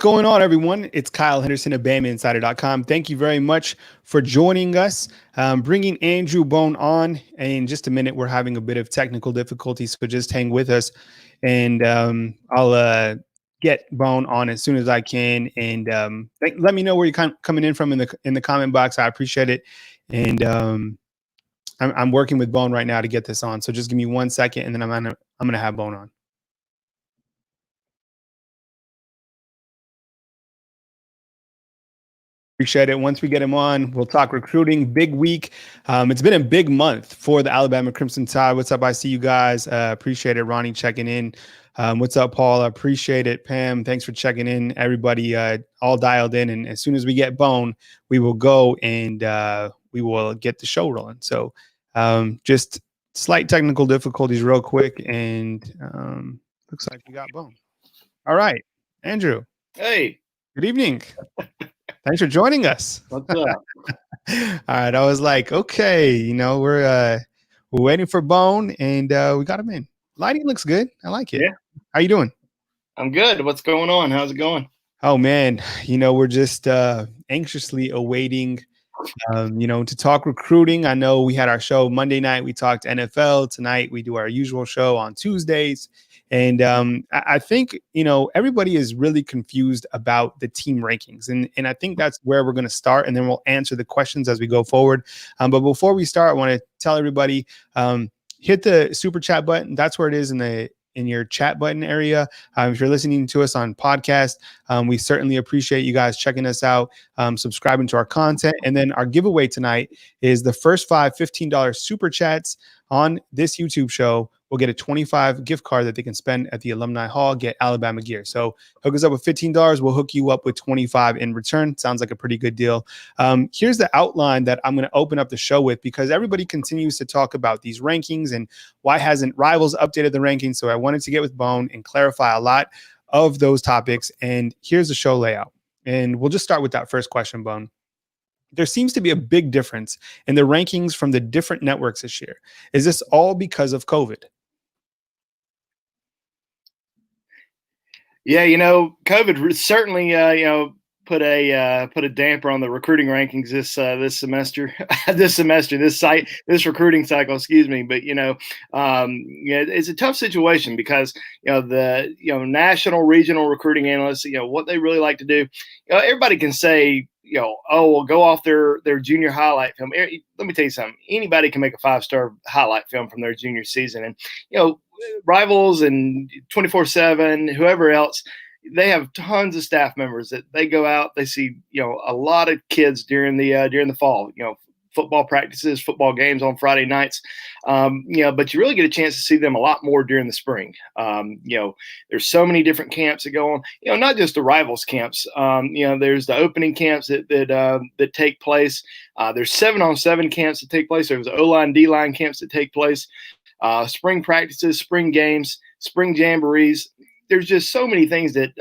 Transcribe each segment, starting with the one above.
What's going on, everyone? It's Kyle Henderson of BamaInsider.com. Thank you very much for joining us. Bringing Andrew Bone on in just a minute. We're having a bit of technical difficulties, so just hang with us, and I'll get Bone on as soon as I can. And let me know where you're coming in from in the comment box. I appreciate it. And I'm working with Bone right now to get this on. So just give me 1 second, and then I'm gonna have Bone on. Appreciate it. Once we get him on, we'll talk recruiting. Big week. It's been a big month for the Alabama Crimson Tide. What's up? I see you guys. Appreciate it. Ronnie checking in. What's up, Paul? I appreciate it. Pam, thanks for checking in. Everybody all dialed in. And as soon as we get Bone, we will go and we will get the show rolling. So just slight technical difficulties real quick. And looks like we got Bone. All right. Andrew. Hey. Good evening. Thanks for joining us. What's up? All right. I was like, okay, we're waiting for Bone, and we got him in. Lighting looks good. I like it. Yeah. How you doing? I'm good. What's going on? How's it going? Oh, man. We're just anxiously awaiting, to talk recruiting. I know we had our show Monday night. We talked NFL. Tonight we do our usual show on Tuesdays. And I think, everybody is really confused about the team rankings. And I think that's where we're going to start. And then we'll answer the questions as we go forward. But before we start, I want to tell everybody, hit the super chat button. That's where it is in your chat button area. If you're listening to us on podcast, we certainly appreciate you guys checking us out, subscribing to our content. And then our giveaway tonight is the first 5 $15 super chats on this YouTube show will get a $25 gift card that they can spend at the Alumni Hall, get Alabama gear. So hook us up with $15. We'll hook you up with $25 in return. Sounds like a pretty good deal. Here's the outline that I'm going to open up the show with, because everybody continues to talk about these rankings and why hasn't Rivals updated the rankings. So I wanted to get with Bone and clarify a lot of those topics. And here's the show layout. And we'll just start with that first question, Bone. There seems to be a big difference in the rankings from the different networks this year. Is this all because of COVID? Yeah, COVID certainly, put a damper on the recruiting rankings this semester, this recruiting cycle, excuse me. But it's a tough situation because the national, regional recruiting analysts, what they really like to do, everybody can say, we'll go off their junior highlight film. Let me tell you something. Anybody can make a 5-star highlight film from their junior season, and Rivals and 24/7, whoever else, they have tons of staff members that they go out. They see a lot of kids during the fall. Football practices, football games on Friday nights. But you really get a chance to see them a lot more during the spring. There's so many different camps that go on. Not just the Rivals camps. There's the opening camps that take place. There's 7-on-7 camps that take place. There's O-line, D-line camps that take place. Spring practices, spring games, spring jamborees. There's just so many things that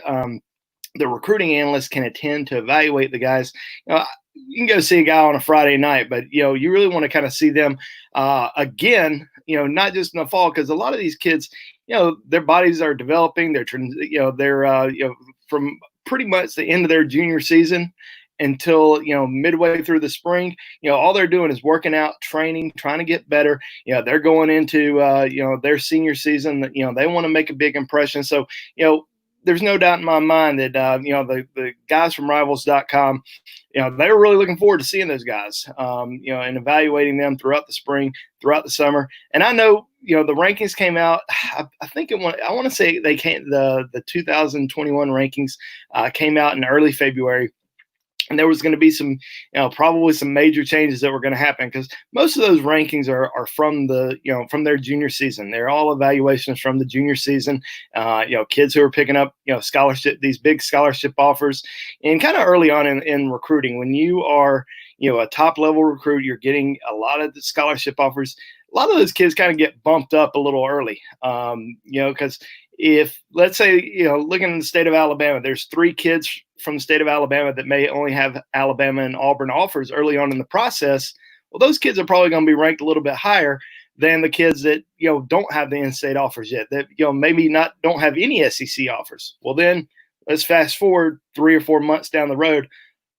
the recruiting analysts can attend to evaluate the guys. You can go see a guy on a Friday night, but you really want to kind of see them again. Not just in the fall, because a lot of these kids, their bodies are developing. They're from pretty much the end of their junior season until midway through the spring. All they're doing is working out, training, trying to get better. They're going into their senior season. They want to make a big impression. So there's no doubt in my mind that the guys from Rivals.com, they were really looking forward to seeing those guys, and evaluating them throughout the spring, throughout the summer. And I know the rankings came out. I think I want to say they came the 2021 rankings came out in early February. And there was going to be some, probably some major changes that were going to happen, because most of those rankings are from from their junior season. They're all evaluations from the junior season. Kids who are picking up, these big scholarship offers, and kind of early on in recruiting, when you are, a top level recruit, you're getting a lot of the scholarship offers. A lot of those kids kind of get bumped up a little early, because if, let's say, looking in the state of Alabama, there's 3 kids from the state of Alabama that may only have Alabama and Auburn offers early on in the process. Well, those kids are probably going to be ranked a little bit higher than the kids that, don't have the in-state offers yet, that, maybe don't have any SEC offers. Well, then let's fast forward 3 or 4 months down the road.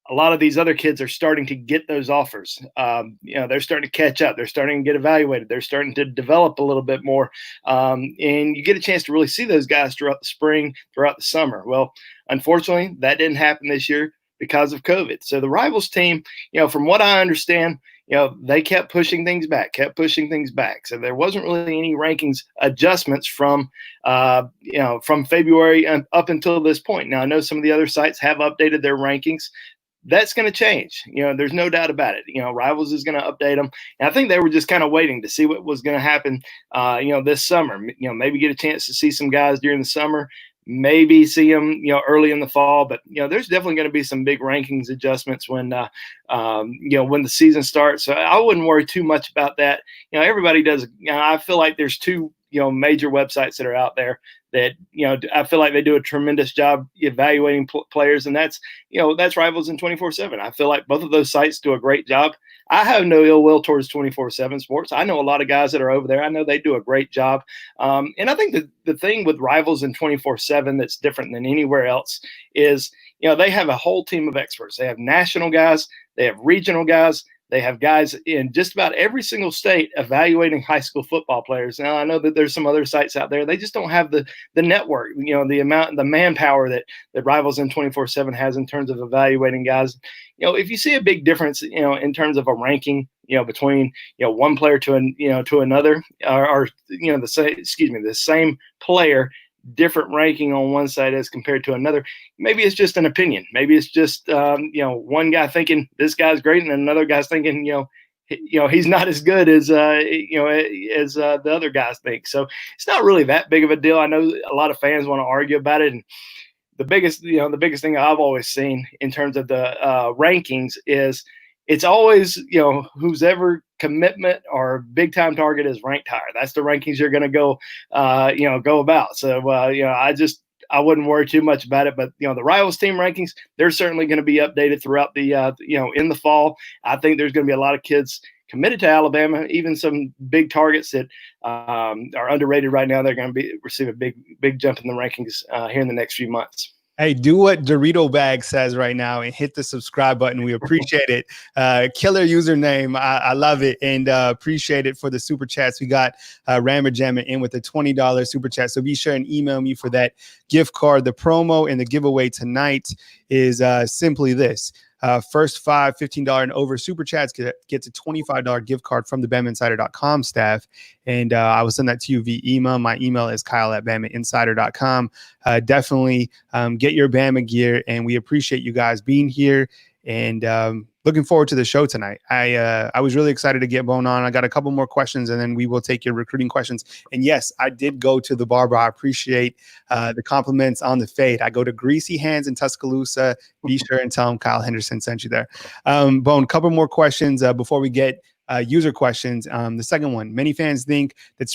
A lot of these other kids are starting to get those offers. They're starting to catch up. They're starting to get evaluated. They're starting to develop a little bit more. And you get a chance to really see those guys throughout the spring, throughout the summer. Well, unfortunately, that didn't happen this year because of COVID. So the Rivals team, from what I understand, they kept pushing things back, So there wasn't really any rankings adjustments from February up until this point. Now, I know some of the other sites have updated their rankings. That's going to change. There's no doubt about it. Rivals is going to update them. And I think they were just kind of waiting to see what was going to happen, this summer. Maybe get a chance to see some guys during the summer, maybe see them, early in the fall. But, there's definitely going to be some big rankings adjustments when the season starts. So I wouldn't worry too much about that. Everybody does. I feel like there's two major websites that are out there that I feel like they do a tremendous job evaluating players, and that's Rivals and 24/7. I feel like both of those sites do a great job. I have no ill will towards 24/7 Sports. I know a lot of guys that are over there. I know they do a great job, and I think the thing with Rivals and 24/7 that's different than anywhere else is they have a whole team of experts. They have national guys, they have regional guys. They have guys in just about every single state evaluating high school football players. Now, I know that there's some other sites out there. They just don't have the network, the manpower that Rivals and 24/7 has in terms of evaluating guys. If you see a big difference, in terms of a ranking, between, one player to another, or the same player, different ranking on one side as compared to another. Maybe it's just an opinion. Maybe it's just one guy thinking this guy's great, and another guy's thinking he's not as good as the other guys think. So it's not really that big of a deal. I know a lot of fans want to argue about it, and the biggest thing I've always seen in terms of the rankings is it's always, whose ever commitment or big time target is ranked higher. That's the rankings you're going to go about. So, I wouldn't worry too much about it. But, the Rivals team rankings, they're certainly going to be updated throughout the, in the fall. I think there's going to be a lot of kids committed to Alabama, even some big targets that are underrated right now. They're going to receive a big jump in the rankings here in the next few months. Hey, do what Dorito Bag says right now and hit the subscribe button. We appreciate it. Killer username. I love it, and appreciate it for the super chats. We got Ramajamma in with a $20 super chat. So be sure and email me for that gift card. The promo and the giveaway tonight is simply this. First five $15 and over super chats gets a $25 gift card from the BamaInsider.com staff. And I will send that to you via email. My email is kyle@BamaInsider.com. Definitely get your Bama gear. And we appreciate you guys being here. And looking forward to the show tonight. I was really excited to get Bone on. I got a couple more questions, and then we will take your recruiting questions. And yes, I did go to the barber. I appreciate the compliments on the fade. I go to Greasy Hands in Tuscaloosa. Be sure and tell them Kyle Henderson sent you there. Bone, couple more questions before we get user questions. The second one, many fans think that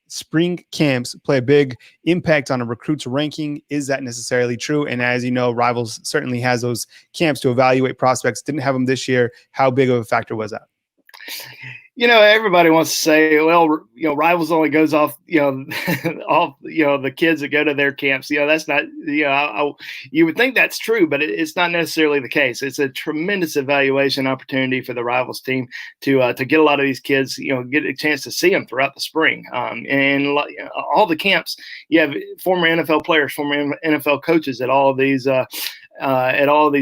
spring camps play a big impact on a recruit's ranking. Is that necessarily true? And as you know, Rivals certainly has those camps to evaluate prospects. Didn't have them this year. How big of a factor was that? Everybody wants to say, well, Rivals only goes off, off, the kids that go to their camps. That's not, you would think that's true, but it's not necessarily the case. It's a tremendous evaluation opportunity for the Rivals team to get a lot of these kids, get a chance to see them throughout the spring. And all the camps, you have former NFL players, former NFL coaches at all of these,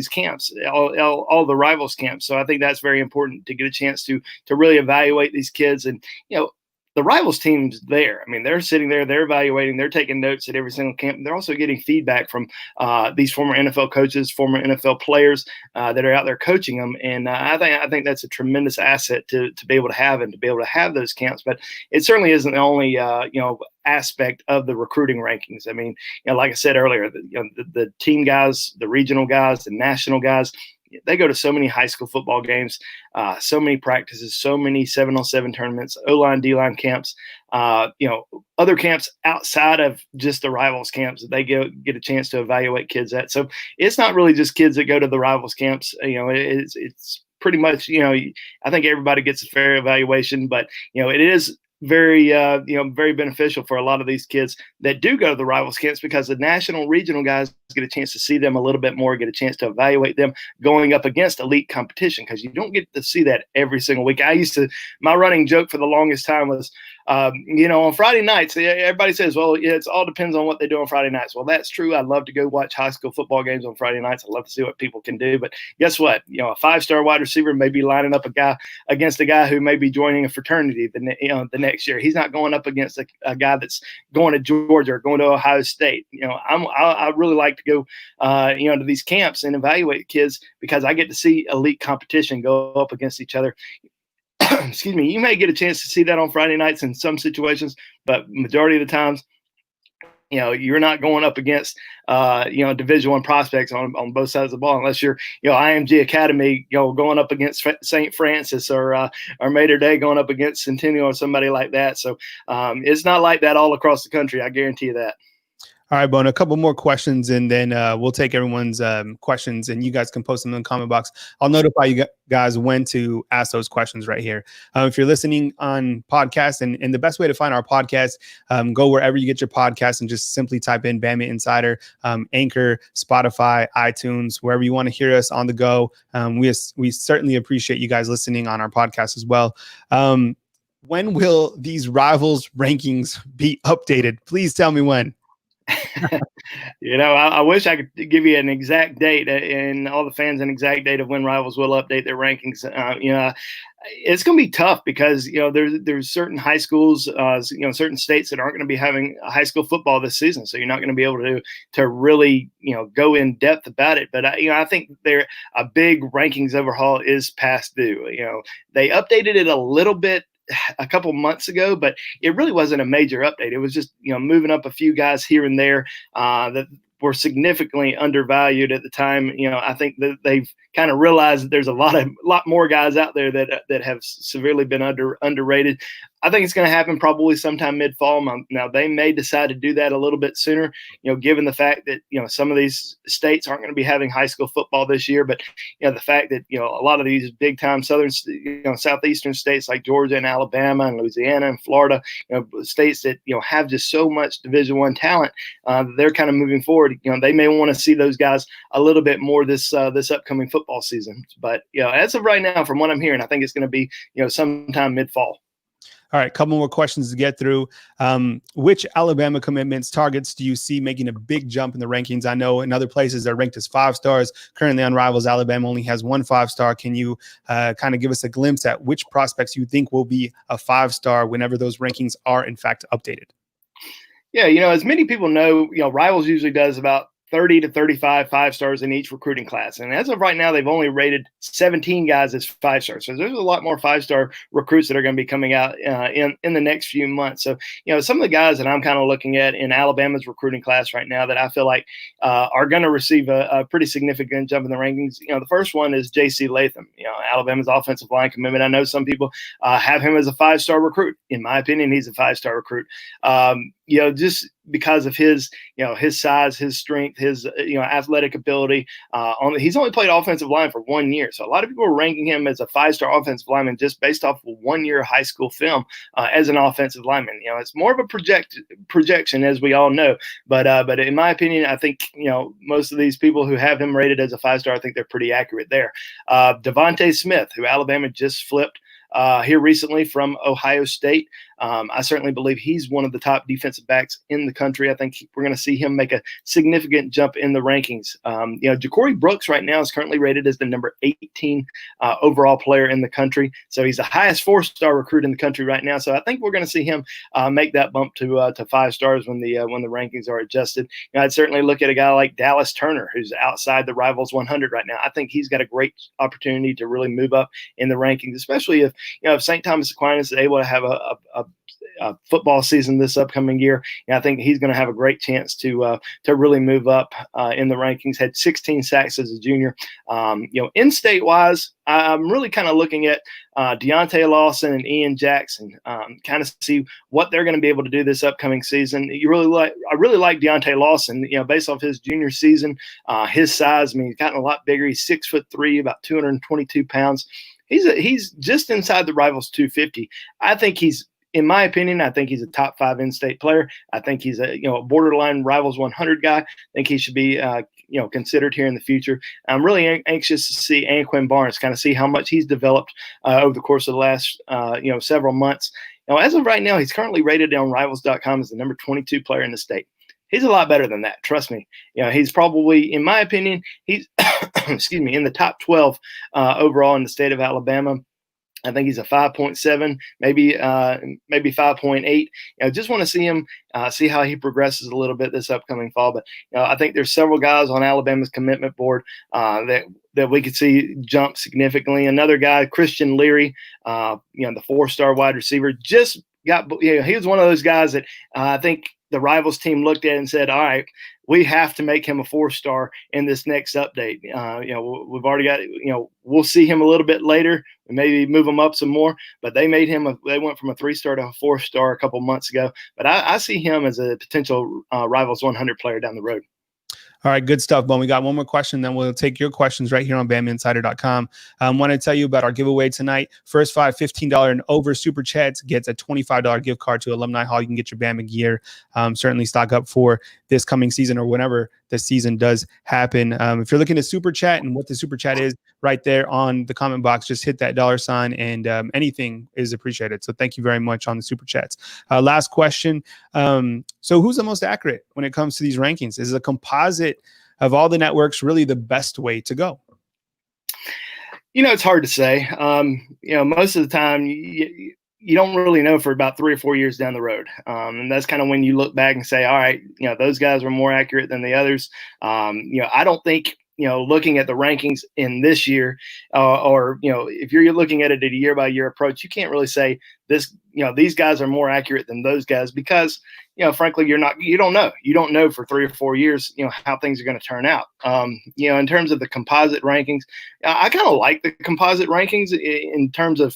camps, all the Rivals camps. So I think that's very important to get a chance to really evaluate these kids. And, the Rivals team's there. I mean, they're sitting there, they're evaluating, they're taking notes at every single camp. They're also getting feedback from these former NFL coaches, former NFL players that are out there coaching them. And I think that's a tremendous asset to be able to have and to be able to have those camps. But it certainly isn't the only, aspect of the recruiting rankings. I mean, like I said earlier, the team guys, the regional guys, the national guys, they go to so many high school football games, so many practices, so many 7-on-7 tournaments, O-line, D-line camps, other camps outside of just the Rivals camps that they get a chance to evaluate kids at. So it's not really just kids that go to the Rivals camps. It's pretty much, I think everybody gets a fair evaluation, but, it is very very beneficial for a lot of these kids that do go to the rivals camps, because the national regional guys get a chance to see them a little bit more, get a chance to evaluate them going up against elite competition, because you don't get to see that every single week. My running joke for the longest time was, on Friday nights, everybody says, well, yeah, it all depends on what they do on Friday nights. Well, that's true. I love to go watch high school football games on Friday nights. I love to see what people can do. But guess what? A 5-star wide receiver may be lining up against a guy who may be joining a fraternity the next year. He's not going up against a guy that's going to Georgia or going to Ohio State. I really like to go, to these camps and evaluate kids, because I get to see elite competition go up against each other. Excuse me. You may get a chance to see that on Friday nights in some situations, but majority of the times, you're not going up against, Division I prospects on both sides of the ball, unless you're, IMG Academy, going up against St. Francis or Mater Dei going up against Centennial or somebody like that. So it's not like that all across the country. I guarantee you that. All right, Bone, a couple more questions, and then we'll take everyone's questions, and you guys can post them in the comment box. I'll notify you guys when to ask those questions right here. If you're listening on podcast, and the best way to find our podcast, go wherever you get your podcast and just simply type in Bama Insider, Anchor, Spotify, iTunes, wherever you want to hear us on the go. We certainly appreciate you guys listening on our podcast as well. When will these rivals rankings be updated? Please tell me when. I wish I could give you an exact date and all the fans an exact date of when rivals will update their rankings. It's going to be tough, because there's certain high schools, certain states that aren't going to be having high school football this season, so you're not going to be able to really go in depth about it. But I think a big rankings overhaul is past due. They updated it a little bit a couple months ago, but it really wasn't a major update. It was just moving up a few guys here and there that were significantly undervalued at the time. I think that they've kind of realized that there's a lot more guys out there that have severely been underrated. I think it's going to happen probably sometime mid-fall. Now, they may decide to do that a little bit sooner, given the fact that, some of these states aren't going to be having high school football this year. But, the fact that, a lot of these big-time southeastern states like Georgia and Alabama and Louisiana and Florida, states that, have just so much Division I talent, they're kind of moving forward. They may want to see those guys a little bit more this upcoming football season. But, as of right now, from what I'm hearing, I think it's going to be, sometime mid-fall. All right, a couple more questions to get through. Which Alabama commitments targets do you see making a big jump in the rankings? I know in other places they're ranked as 5 stars. Currently on Rivals, Alabama only has 1 5-star. Can you kind of give us a glimpse at which prospects you think will be a 5-star whenever those rankings are in fact updated? Yeah, as many people know, Rivals usually does about 30 to 35 5-stars in each recruiting class. And as of right now, they've only rated 17 guys as 5-stars. So there's a lot more 5-star recruits that are going to be coming out in the next few months. So, some of the guys that I'm kind of looking at in Alabama's recruiting class right now that I feel like are going to receive a pretty significant jump in the rankings. The first one is J.C. Latham, Alabama's offensive line commitment. I know some people have him as a 5-star recruit. In my opinion, he's a 5-star recruit. Just because of his size, his strength, his athletic ability. He's only played offensive line for 1 year, so a lot of people are ranking him as a 5-star offensive lineman just based off of 1 year high school film as an offensive lineman. It's more of a projection, as we all know. But in my opinion, I think most of these people who have him rated as a 5-star, I think they're pretty accurate there. Devontae Smith, who Alabama just flipped here recently from Ohio State. I certainly believe he's one of the top defensive backs in the country. I think we're going to see him make a significant jump in the rankings. Ja'Cory Brooks right now is currently rated as the number 18 overall player in the country. So he's the highest 4-star recruit in the country right now. So I think we're going to see him make that bump to 5 stars when the rankings are adjusted. I'd certainly look at a guy like Dallas Turner, who's outside the Rivals 100 right now. I think he's got a great opportunity to really move up in the rankings, especially if St. Thomas Aquinas is able to have a football season this upcoming year. I think he's going to have a great chance to really move up in the rankings. Had 16 sacks as a junior. In-state wise, I'm really kind of looking at Deontay Lawson and Ian Jackson, kind of see what they're going to be able to do this upcoming season. I really like Deontay Lawson, based off his junior season, his size. I mean, he's gotten a lot bigger. He's 6'3", about 222 pounds. He's just inside the Rivals 250. I think he's in my opinion, I think he's a top 5 in-state player. I think he's a borderline Rivals 100 guy. I think he should be considered here in the future. I'm really anxious to see Anquan Barnes, kind of see how much he's developed over the course of the last several months. Now, as of right now, he's currently rated on Rivals.com as the number 22 player in the state. He's a lot better than that. Trust me. He's probably, in my opinion, he's excuse me, in the top 12 overall in the state of Alabama. I think he's a 5.7, maybe 5.8. Just want to see him, see how he progresses a little bit this upcoming fall. But I think there's several guys on Alabama's commitment board that we could see jump significantly. Another guy, Christian Leary, the 4-star wide receiver, just got. He was one of those guys that I think the Rivals team looked at and said, all right, we have to make him a 4-star in this next update. We've already got, we'll see him a little bit later, maybe move him up some more, but they made him, they went from a 3-star to a 4-star a couple months ago. But I see him as a potential Rivals 100 player down the road. All right, good stuff, Bone. We got one more question, then we'll take your questions right here on BamaInsider.com. I want to tell you about our giveaway tonight. First 5 $15 and over super chats gets a $25 gift card to Alumni Hall. You can get your Bama gear. Certainly stock up for this coming season or whenever the season does happen. If you're looking to super chat and what the super chat is, right there on the comment box, just hit that $sign and anything is appreciated. So thank you very much on the super chats. Last question. So who's the most accurate when it comes to these rankings? Is a composite of all the networks really the best way to go? It's hard to say. Most of the time you don't really know for about 3 or 4 years down the road. And that's kind of when you look back and say, all right, those guys were more accurate than the others. I don't think, looking at the rankings in this year, or if you're looking at it at a year-by-year approach, you can't really say this, these guys are more accurate than those guys because, frankly, you don't know. You don't know for 3 or 4 years, how things are going to turn out. In terms of the composite rankings, I kind of like the composite rankings in terms of,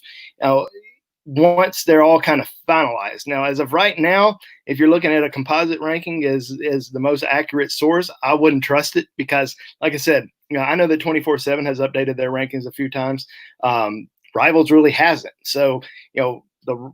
once they're all kind of finalized. Now, as of right now, if you're looking at a composite ranking as the most accurate source, I wouldn't trust it because, like I said, I know that 24/7 has updated their rankings a few times. Rivals really hasn't. So,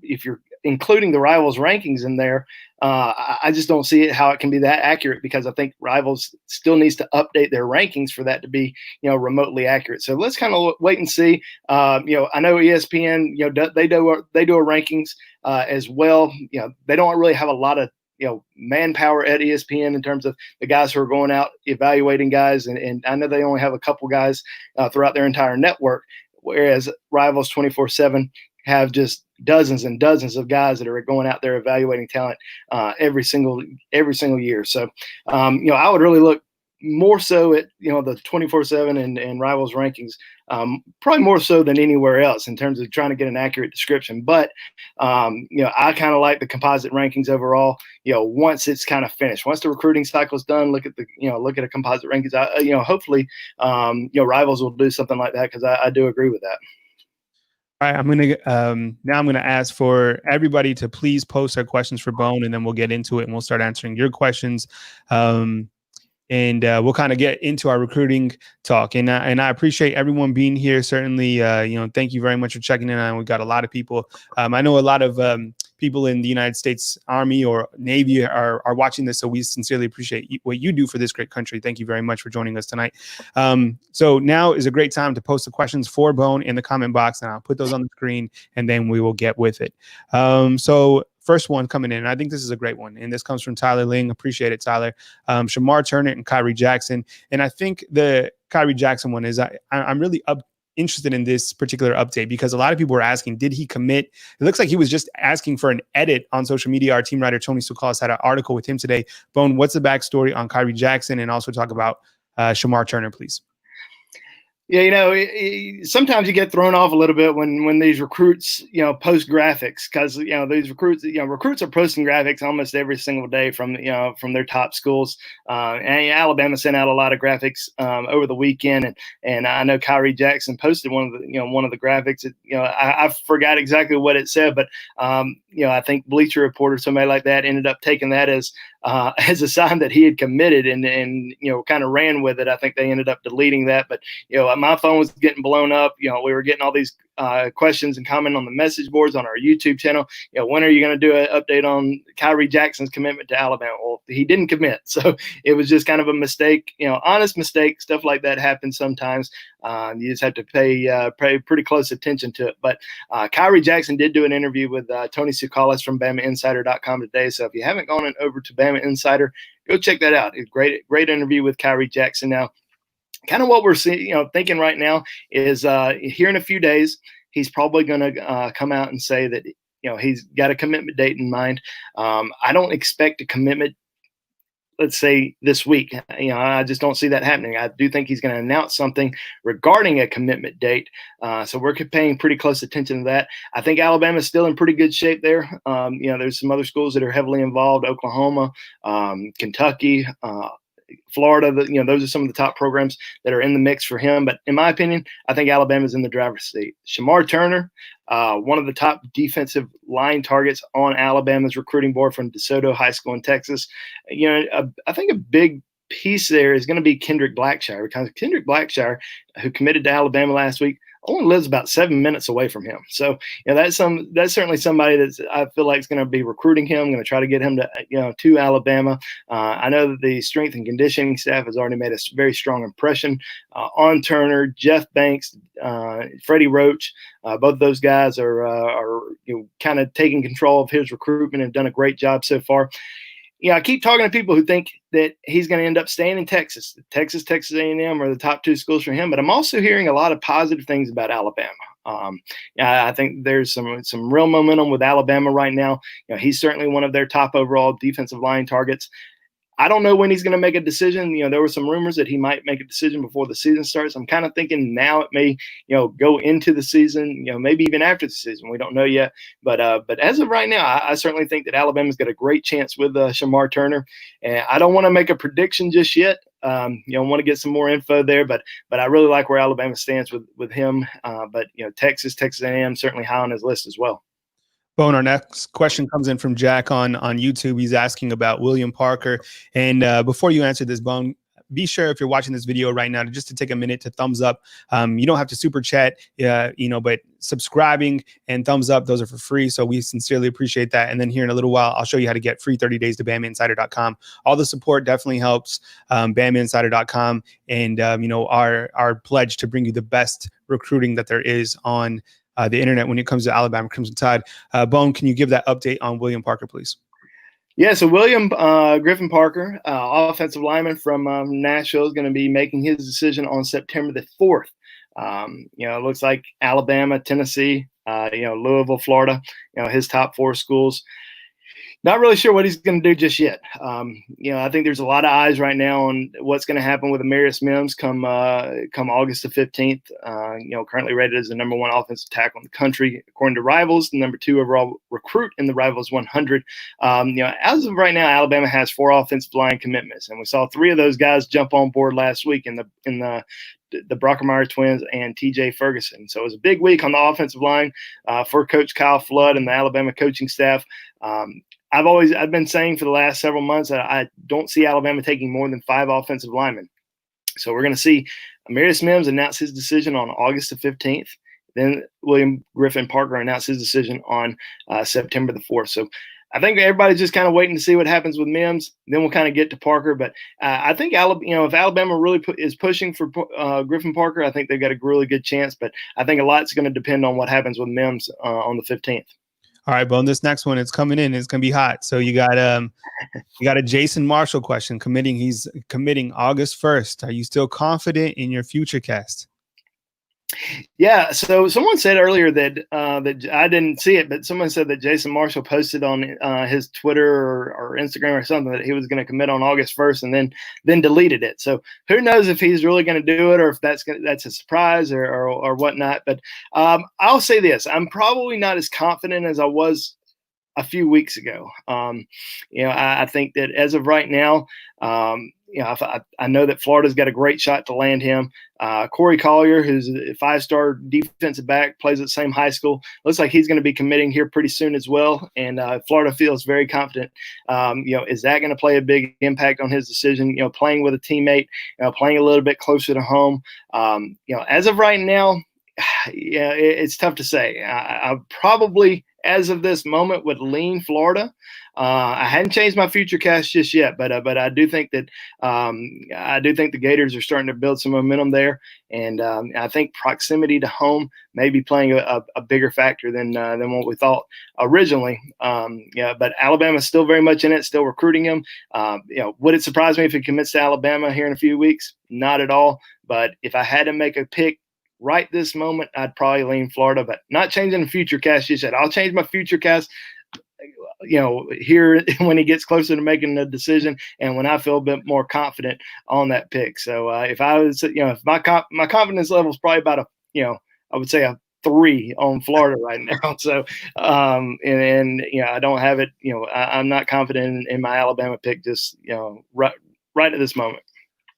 if you're including the Rivals rankings in there, I just don't see how it can be that accurate because I think Rivals still needs to update their rankings for that to be, remotely accurate. So let's kind of wait and see. I know ESPN, they do a rankings as well. They don't really have a lot of manpower at ESPN in terms of the guys who are going out evaluating guys, and I know they only have a couple guys throughout their entire network, whereas Rivals 24/7 have just dozens and dozens of guys that are going out there evaluating talent every single year. So, I would really look more so at, the 24/7 and Rivals rankings, probably more so than anywhere else in terms of trying to get an accurate description. But, I kind of like the composite rankings overall, once it's kind of finished, once the recruiting cycle is done, look at a composite rankings. Hopefully, Rivals will do something like that because I do agree with that. All right, now I'm gonna ask for everybody to please post their questions for Bone, and then we'll get into it and we'll start answering your questions. And we'll kind of get into our recruiting talk. And I appreciate everyone being here. Certainly, thank you very much for checking in. We've got a lot of people. I know a lot of people in the United States Army or Navy are watching this, so we sincerely appreciate what you do for this great country. Thank you very much for joining us tonight. So now is a great time to post the questions for Bone in the comment box, and I'll put those on the screen, and then we will get with it. So first one coming in, and I think this is a great one, and this comes from Tyler Ling. Appreciate it, Tyler. Shamar Turner and Kyrie Jackson. And I think the Kyrie Jackson one is I'm really interested in this particular update because a lot of people were asking, did he commit? It looks like he was just asking for an edit on social media. Our team writer, Tony Sukalis, had an article with him today. Bone, what's the backstory on Kyrie Jackson? And also talk about Shamar Turner, please. Yeah, sometimes you get thrown off a little bit when these recruits, post graphics because, these recruits are posting graphics almost every single day from their top schools. And Alabama sent out a lot of graphics over the weekend, and I know Kyrie Jackson posted one of the graphics. I forgot exactly what it said, but I think Bleacher Report or somebody like that ended up taking that as a sign that he had committed and kind of ran with it. I think they ended up deleting that, but my phone was getting blown up. We were getting all these questions and comment on the message boards on our YouTube channel. When are you going to do an update on Kyrie Jackson's commitment to Alabama? Well, he didn't commit, so it was just kind of a mistake. Honest mistake. Stuff like that happens sometimes. You just have to pay pretty close attention to it. But Kyrie Jackson did do an interview with Tony Tsoukalas from BamaInsider.com today. So if you haven't gone over to Bama Insider, go check that out. It's great interview with Kyrie Jackson. Now, kind of what we're seeing, thinking right now is here in a few days, he's probably going to come out and say that, he's got a commitment date in mind. I don't expect a commitment, let's say, this week. I just don't see that happening. I do think he's going to announce something regarding a commitment date. So we're paying pretty close attention to that. I think Alabama's still in pretty good shape there. There's some other schools that are heavily involved, Oklahoma, Kentucky, Florida. Those are some of the top programs that are in the mix for him. But in my opinion, I think Alabama's in the driver's seat. Shamar Turner, one of the top defensive line targets on Alabama's recruiting board from DeSoto High School in Texas. I think a big piece there is going to be Kendrick Blackshire, because Kendrick Blackshire, who committed to Alabama last week, only lives about 7 minutes away from him. So, that's certainly somebody that I feel like is going to be recruiting him. I'm going to try to get him to Alabama. I know that the strength and conditioning staff has already made a very strong impression on Turner. Jeff Banks, Freddie Roach, both those guys are kind of taking control of his recruitment and have done a great job so far. I keep talking to people who think that he's going to end up staying in Texas. Texas A&M are the top two schools for him, but I'm also hearing a lot of positive things about Alabama. I think there's some real momentum with Alabama right now. He's certainly one of their top overall defensive line targets. I don't know when he's going to make a decision. There were some rumors that he might make a decision before the season starts. I'm kind of thinking now it may, go into the season, maybe even after the season. We don't know yet. But as of right now, I certainly think that Alabama's got a great chance with Shamar Turner. And I don't want to make a prediction just yet. I want to get some more info there, but I really like where Alabama stands with him. But Texas A&M certainly high on his list as well. Bone, our next question comes in from Jack on YouTube. He's asking about William Parker. And before you answer this, Bone, be sure if you're watching this video right now to take a minute to thumbs up. You don't have to super chat, but subscribing and thumbs up, those are for free. So we sincerely appreciate that. And then here in a little while, I'll show you how to get free 30 days to BamaInsider.com. All the support definitely helps BamaInsider.com and, our pledge to bring you the best recruiting that there is on the internet when it comes to Alabama Crimson Tide. Bone, can you give that update on William Parker, please? Yeah, so William Griffin Parker, offensive lineman from Nashville, is going to be making his decision on September the 4th. It looks like Alabama, Tennessee, Louisville, Florida, his top four schools. Not really sure what he's going to do just yet. I think there's a lot of eyes right now on what's going to happen with Amarius Mims come August the 15th. Currently rated as the number one offensive tackle in the country, according to Rivals, the number two overall recruit in the Rivals 100. As of right now, Alabama has 4 offensive line commitments, and we saw 3 of those guys jump on board last week in the Brockermeyer twins and TJ Ferguson. So it was a big week on the offensive line for Coach Kyle Flood and the Alabama coaching staff. I've been saying for the last several months that I don't see Alabama taking more than 5 offensive linemen. So we're going to see Amarius Mims announce his decision on August the 15th. Then William Griffin Parker announced his decision on September the 4th. So I think everybody's just kind of waiting to see what happens with Mims. Then we'll kind of get to Parker. But I think if Alabama really is pushing for Griffin Parker, I think they've got a really good chance. But I think a lot's going to depend on what happens with Mims on the 15th. All right, Bone. This next one, it's coming in. It's going to be hot. So you got a Jason Marshall question. He's committing August 1st. Are you still confident in your future cast? Yeah. So someone said earlier that I didn't see it, but someone said that Jason Marshall posted on his Twitter or Instagram or something that he was going to commit on August 1st and then deleted it. So who knows if he's really going to do it or if that's a surprise or whatnot. But I'll say this: I'm probably not as confident as I was a few weeks ago. I think that as of right now, I know that Florida's got a great shot to land him. Corey Collier, who's a 5-star defensive back, plays at the same high school. Looks like he's going to be committing here pretty soon as well. And Florida feels very confident. Is that going to play a big impact on his decision? Playing with a teammate, playing a little bit closer to home. As of right now, yeah, it's tough to say. I probably, as of this moment, would lean Florida. I hadn't changed my future cast just yet, but I do think that I do think the Gators are starting to build some momentum there, and I think proximity to home may be playing a bigger factor than what we thought originally. Yeah, but Alabama's still very much in it, still recruiting him. Would it surprise me if he commits to Alabama here in a few weeks? Not at all. But if I had to make a pick right this moment, I'd probably lean Florida, but not changing the future cast just yet. I'll change my future cast, here when he gets closer to making the decision and when I feel a bit more confident on that pick. So if I was, if my confidence level is probably about I would say a 3 on Florida right now. So I don't have it. I'm not confident in my Alabama pick just right at this moment.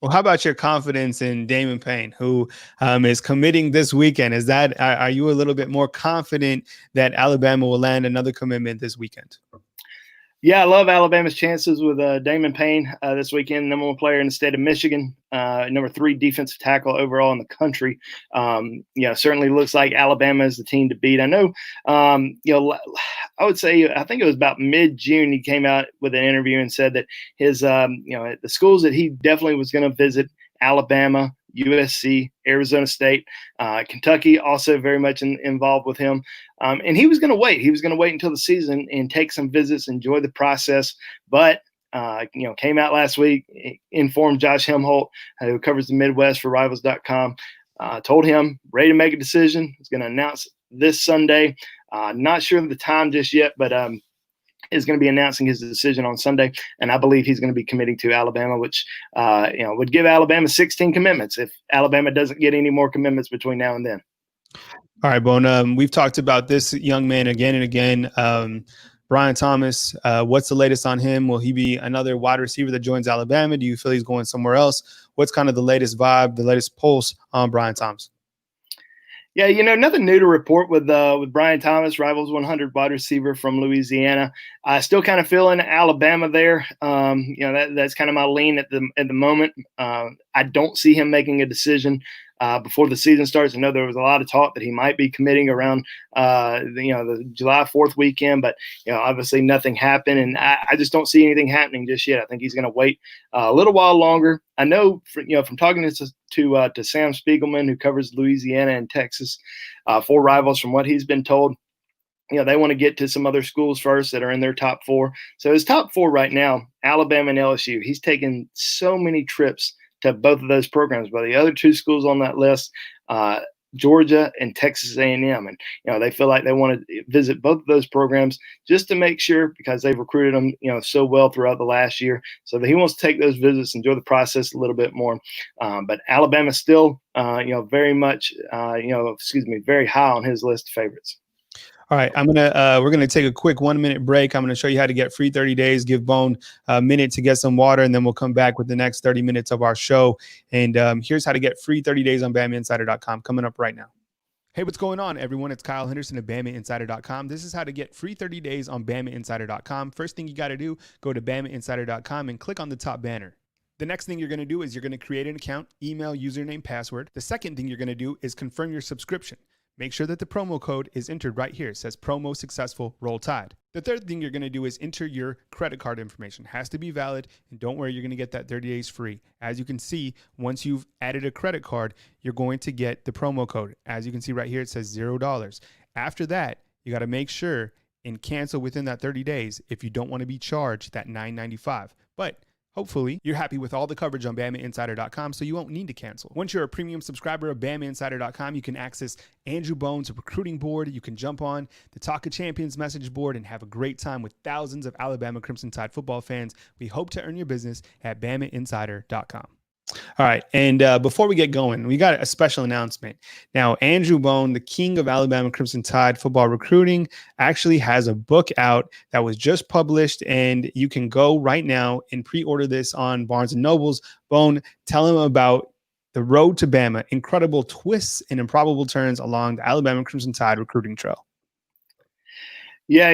Well, how about your confidence in Damon Payne, who is committing this weekend? Are you a little bit more confident that Alabama will land another commitment this weekend? Yeah, I love Alabama's chances with Damon Payne this weekend, number 1 player in the state of Michigan, number 3 defensive tackle overall in the country. Certainly looks like Alabama is the team to beat. I know, I would say, I think it was about mid-June, he came out with an interview and said that his, the schools that he definitely was going to visit, Alabama, USC, Arizona State, Kentucky, also very much involved with him. And he was going to wait. He was going to wait until the season and take some visits, enjoy the process. But came out last week, informed Josh Hemholt, who covers the Midwest for Rivals.com, told him ready to make a decision. He's going to announce this Sunday. Not sure of the time just yet, but is going to be announcing his decision on Sunday, and I believe he's going to be committing to Alabama, which would give Alabama 16 commitments if Alabama doesn't get any more commitments between now and then. All right, Bone. We've talked about this young man again and again. Brian Thomas, what's the latest on him? Will he be another wide receiver that joins Alabama? Do you feel he's going somewhere else? What's kind of the latest vibe, the latest pulse on Brian Thomas? Yeah, nothing new to report with Brian Thomas, Rivals 100 wide receiver from Louisiana. I still kind of feel in Alabama there. That's kind of my lean at the moment. I don't see him making a decision before the season starts. I know there was a lot of talk that he might be committing around the July 4th weekend, but obviously nothing happened, and I just don't see anything happening just yet. I think he's going to wait a little while longer. I know from talking to Sam Spiegelman, who covers Louisiana and Texas for Rivals, from what he's been told, they want to get to some other schools first that are in their top 4. So his top 4 right now, Alabama and LSU. He's taken so many trips to both of those programs, but the other 2 schools on that list, Georgia and Texas A&M, and they feel like they want to visit both of those programs just to make sure, because they've recruited them so well throughout the last year, so that he wants to take those visits, enjoy the process a little bit more. But Alabama still very much very high on his list of favorites. All right, we're gonna take a quick 1-minute break. I'm gonna show you how to get free 30 days. Give Bone a minute to get some water, and then we'll come back with the next 30 minutes of our show. And here's how to get free 30 days on BamaInsider.com coming up right now. Hey, what's going on, everyone? It's Kyle Henderson of BamaInsider.com. This is how to get free 30 days on BamaInsider.com. First thing you got to do, go to BamaInsider.com and click on the top banner. The next thing you're going to do is you're going to create an account, email, username, password. The second thing you're going to do is confirm your subscription. Make sure that the promo code is entered right here. It says promo successful, roll tide. The third thing you're going to do is enter your credit card information. It has to be valid, and don't worry, you're going to get that 30 days free. As you can see, once you've added a credit card, you're going to get the promo code. As you can see right here, it says $0. After that, you got to make sure and cancel within that 30 days if you don't want to be charged that $9.95. But hopefully, you're happy with all the coverage on BamaInsider.com, so you won't need to cancel. Once you're a premium subscriber of BamaInsider.com, you can access Andrew Bone's recruiting board. You can jump on the Talk of Champions message board and have a great time with thousands of Alabama Crimson Tide football fans. We hope to earn your business at BamaInsider.com. All right, and before we get going, we got a special announcement. Now, Andrew Bone, the king of Alabama Crimson Tide football recruiting, actually has a book out that was just published, and you can go right now and pre-order this on Barnes & Noble's. Bone, tell him about the road to Bama, incredible twists and improbable turns along the Alabama Crimson Tide recruiting trail. Yeah,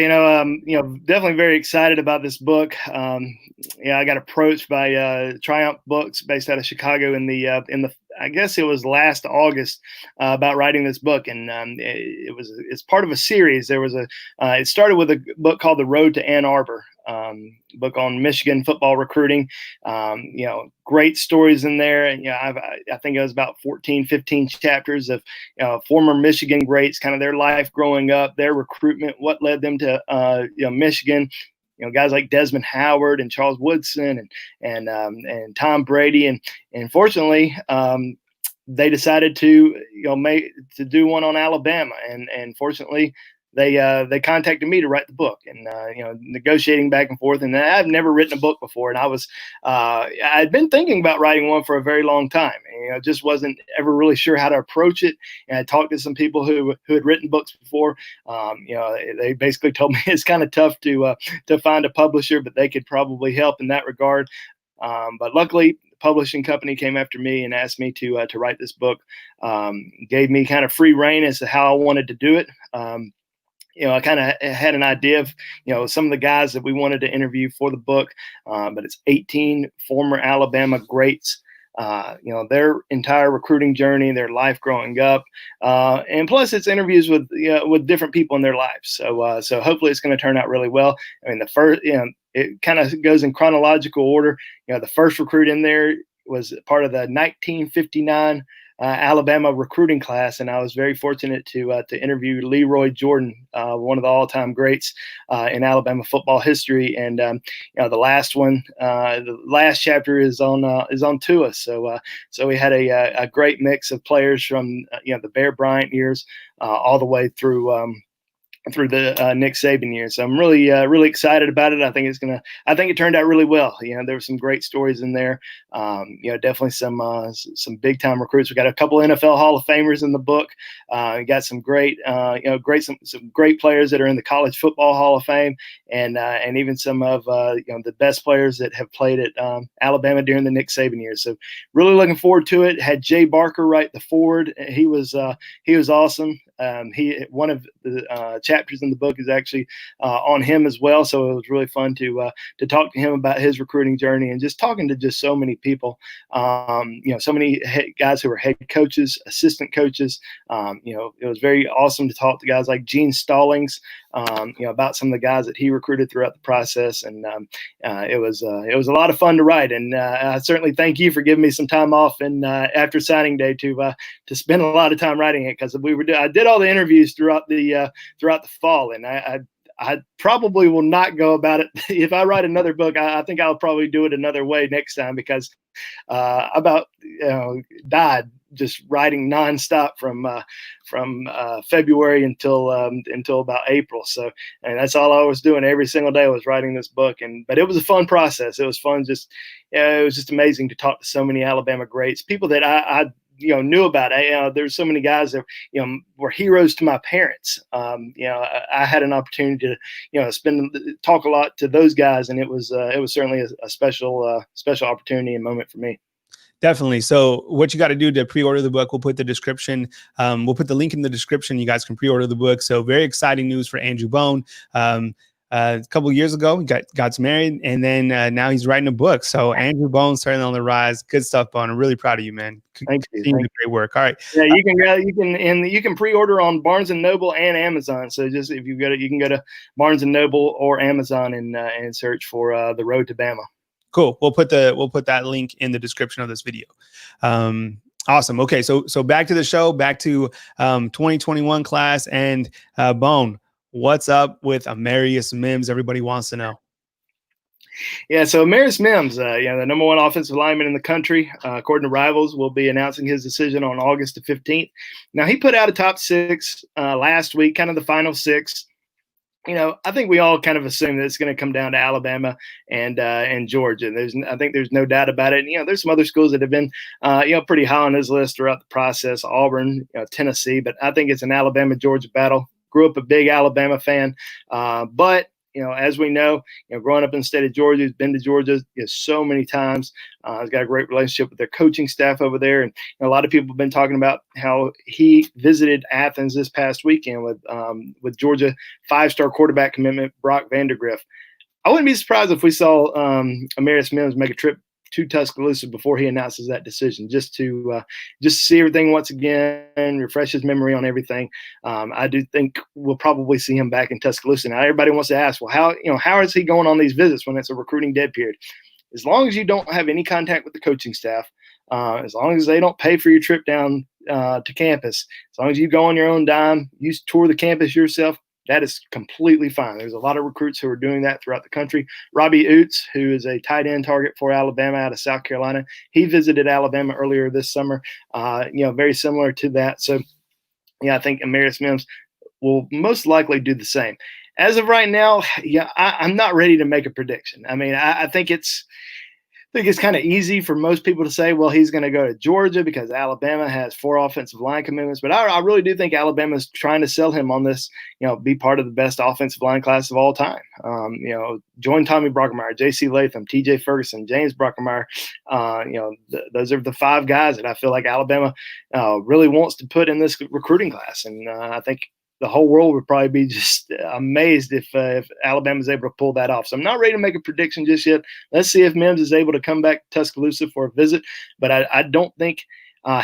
definitely very excited about this book. I got approached by Triumph Books based out of Chicago in the I guess it was last August about writing this book, and it's part of a series. It started with a book called The Road to Ann Arbor, book on Michigan football recruiting. Great stories in there. And I think it was about 14, 15 chapters of former Michigan greats, kind of their life growing up, their recruitment, what led them to Michigan. Guys like Desmond Howard and Charles Woodson and Tom Brady, and fortunately, they decided to do one on Alabama, and fortunately, they contacted me to write the book, and negotiating back and forth. And I've never written a book before, and I'd been thinking about writing one for a very long time. And, just wasn't ever really sure how to approach it. And I talked to some people who had written books before. They basically told me it's kind of tough to find a publisher, but they could probably help in that regard. But luckily, the publishing company came after me and asked me to write this book. Gave me kind of free reign as to how I wanted to do it. I kind of had an idea of, some of the guys that we wanted to interview for the book, but it's 18 former Alabama greats, their entire recruiting journey, their life growing up, and plus it's interviews with different people in their lives. So hopefully it's going to turn out really well. I mean, the first, it kind of goes in chronological order. The first recruit in there was part of the 1959 Alabama recruiting class, and I was very fortunate to interview Leroy Jordan, one of the all-time greats in Alabama football history. And the last one, the last chapter is on Tua. So we had a great mix of players from the Bear Bryant years all the way through the Nick Saban year. So I'm really excited about it. I think it turned out really well. There were some great stories in there. Definitely some big time recruits. We got a couple NFL Hall of Famers in the book. We got some great, some great players that are in the College Football Hall of Fame, and even some of the best players that have played at Alabama during the Nick Saban years. So really looking forward to it. Had Jay Barker write the foreword. He was awesome. One of the chapters in the book is actually on him as well. So it was really fun to talk to him about his recruiting journey, and just talking to just so many people, so many guys who were head coaches, assistant coaches. It was very awesome to talk to guys like Gene Stallings, about some of the guys that he recruited throughout the process. And it was a lot of fun to write. And I certainly thank you for giving me some time off and after signing day to spend a lot of time writing it, because I did all the interviews throughout the fall, and I probably will not go about it. If I write another book, I think I'll probably do it another way next time, because about died just writing nonstop from February until about April. So, and that's all I was doing every single day, was writing this book. But it was a fun process. It was fun. It was just amazing to talk to so many Alabama greats, people that I knew about. There's so many guys that were heroes to my parents. I had an opportunity to talk a lot to those guys, and it was certainly a special opportunity and moment for me. Definitely. So what you got to do to pre-order the book, we'll put the description. We'll put the link in the description. You guys can pre-order the book. So very exciting news for Andrew Bone. A couple of years ago, he got married, and then now he's writing a book. So Andrew Bone certainly on the rise. Good stuff, Bone. I'm really proud of you, man. Thank you. Great work. All right. Yeah, you can pre-order on Barnes and Noble and Amazon. So just if you can go to Barnes and Noble or Amazon and search for The Road to Bama. Cool. We'll put that link in the description of this video. Awesome. Okay. So back to the show, back to 2021 class, and Bone. What's up with Amarius Mims? Everybody wants to know. Yeah, so Amarius Mims, the number one offensive lineman in the country, according to Rivals, will be announcing his decision on August the 15th. Now, he put out a top six last week, kind of the final six. I think we all kind of assume that it's going to come down to Alabama and Georgia. I think there's no doubt about it. And, there's some other schools that have been, pretty high on his list throughout the process. Auburn, Tennessee, but I think it's an Alabama-Georgia battle. Grew up a big Alabama fan, but as we know, growing up in the state of Georgia, he's been to Georgia so many times. He's got a great relationship with their coaching staff over there. And a lot of people have been talking about how he visited Athens this past weekend with Georgia five-star quarterback commitment Brock Vandagriff. I wouldn't be surprised if we saw Amarius Mims make a trip to Tuscaloosa before he announces that decision, just to see everything once again, refresh his memory on everything. I do think we'll probably see him back in Tuscaloosa. Now, everybody wants to ask, well, how is he going on these visits when it's a recruiting dead period? As long as you don't have any contact with the coaching staff, as long as they don't pay for your trip down to campus, as long as you go on your own dime, you tour the campus yourself, that is completely fine. There's a lot of recruits who are doing that throughout the country. Robbie Ouzts, who is a tight end target for Alabama out of South Carolina, he visited Alabama earlier this summer, very similar to that. So, I think Amarius Mims will most likely do the same. As of right now, I'm not ready to make a prediction. I mean, I think it's kind of easy for most people to say, well, he's going to go to Georgia because Alabama has 4 offensive line commitments. But I really do think Alabama's trying to sell him on this, be part of the best offensive line class of all time. Join Tommy Brockermeyer, J.C. Latham, T.J. Ferguson, James Brockermeyer. Those are the 5 guys that I feel like Alabama really wants to put in this recruiting class. And I think the whole world would probably be just amazed if Alabama is able to pull that off. So I'm not ready to make a prediction just yet. Let's see if Mims is able to come back to Tuscaloosa for a visit. But I don't think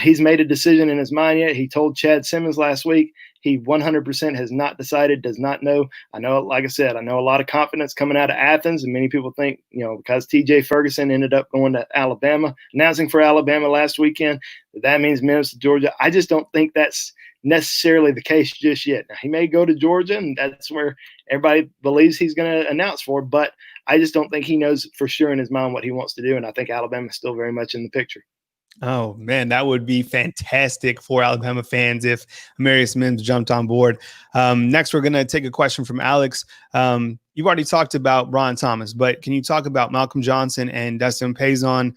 he's made a decision in his mind yet. He told Chad Simmons last week he 100% has not decided, does not know. I know, like I said, I know a lot of confidence coming out of Athens, and many people think, because T.J. Ferguson ended up going to Alabama, announcing for Alabama last weekend, that means Mims to Georgia. I just don't think that's necessarily the case just yet. Now, he may go to Georgia, and that's where everybody believes he's going to announce for, but I just don't think he knows for sure in his mind what he wants to do, and I think Alabama is still very much in the picture. Oh, man, that would be fantastic for Alabama fans if Amarius Mims jumped on board. Next, we're going to take a question from Alex. You've already talked about Brian Thomas, but can you talk about Malcolm Johnson and Destin Payne,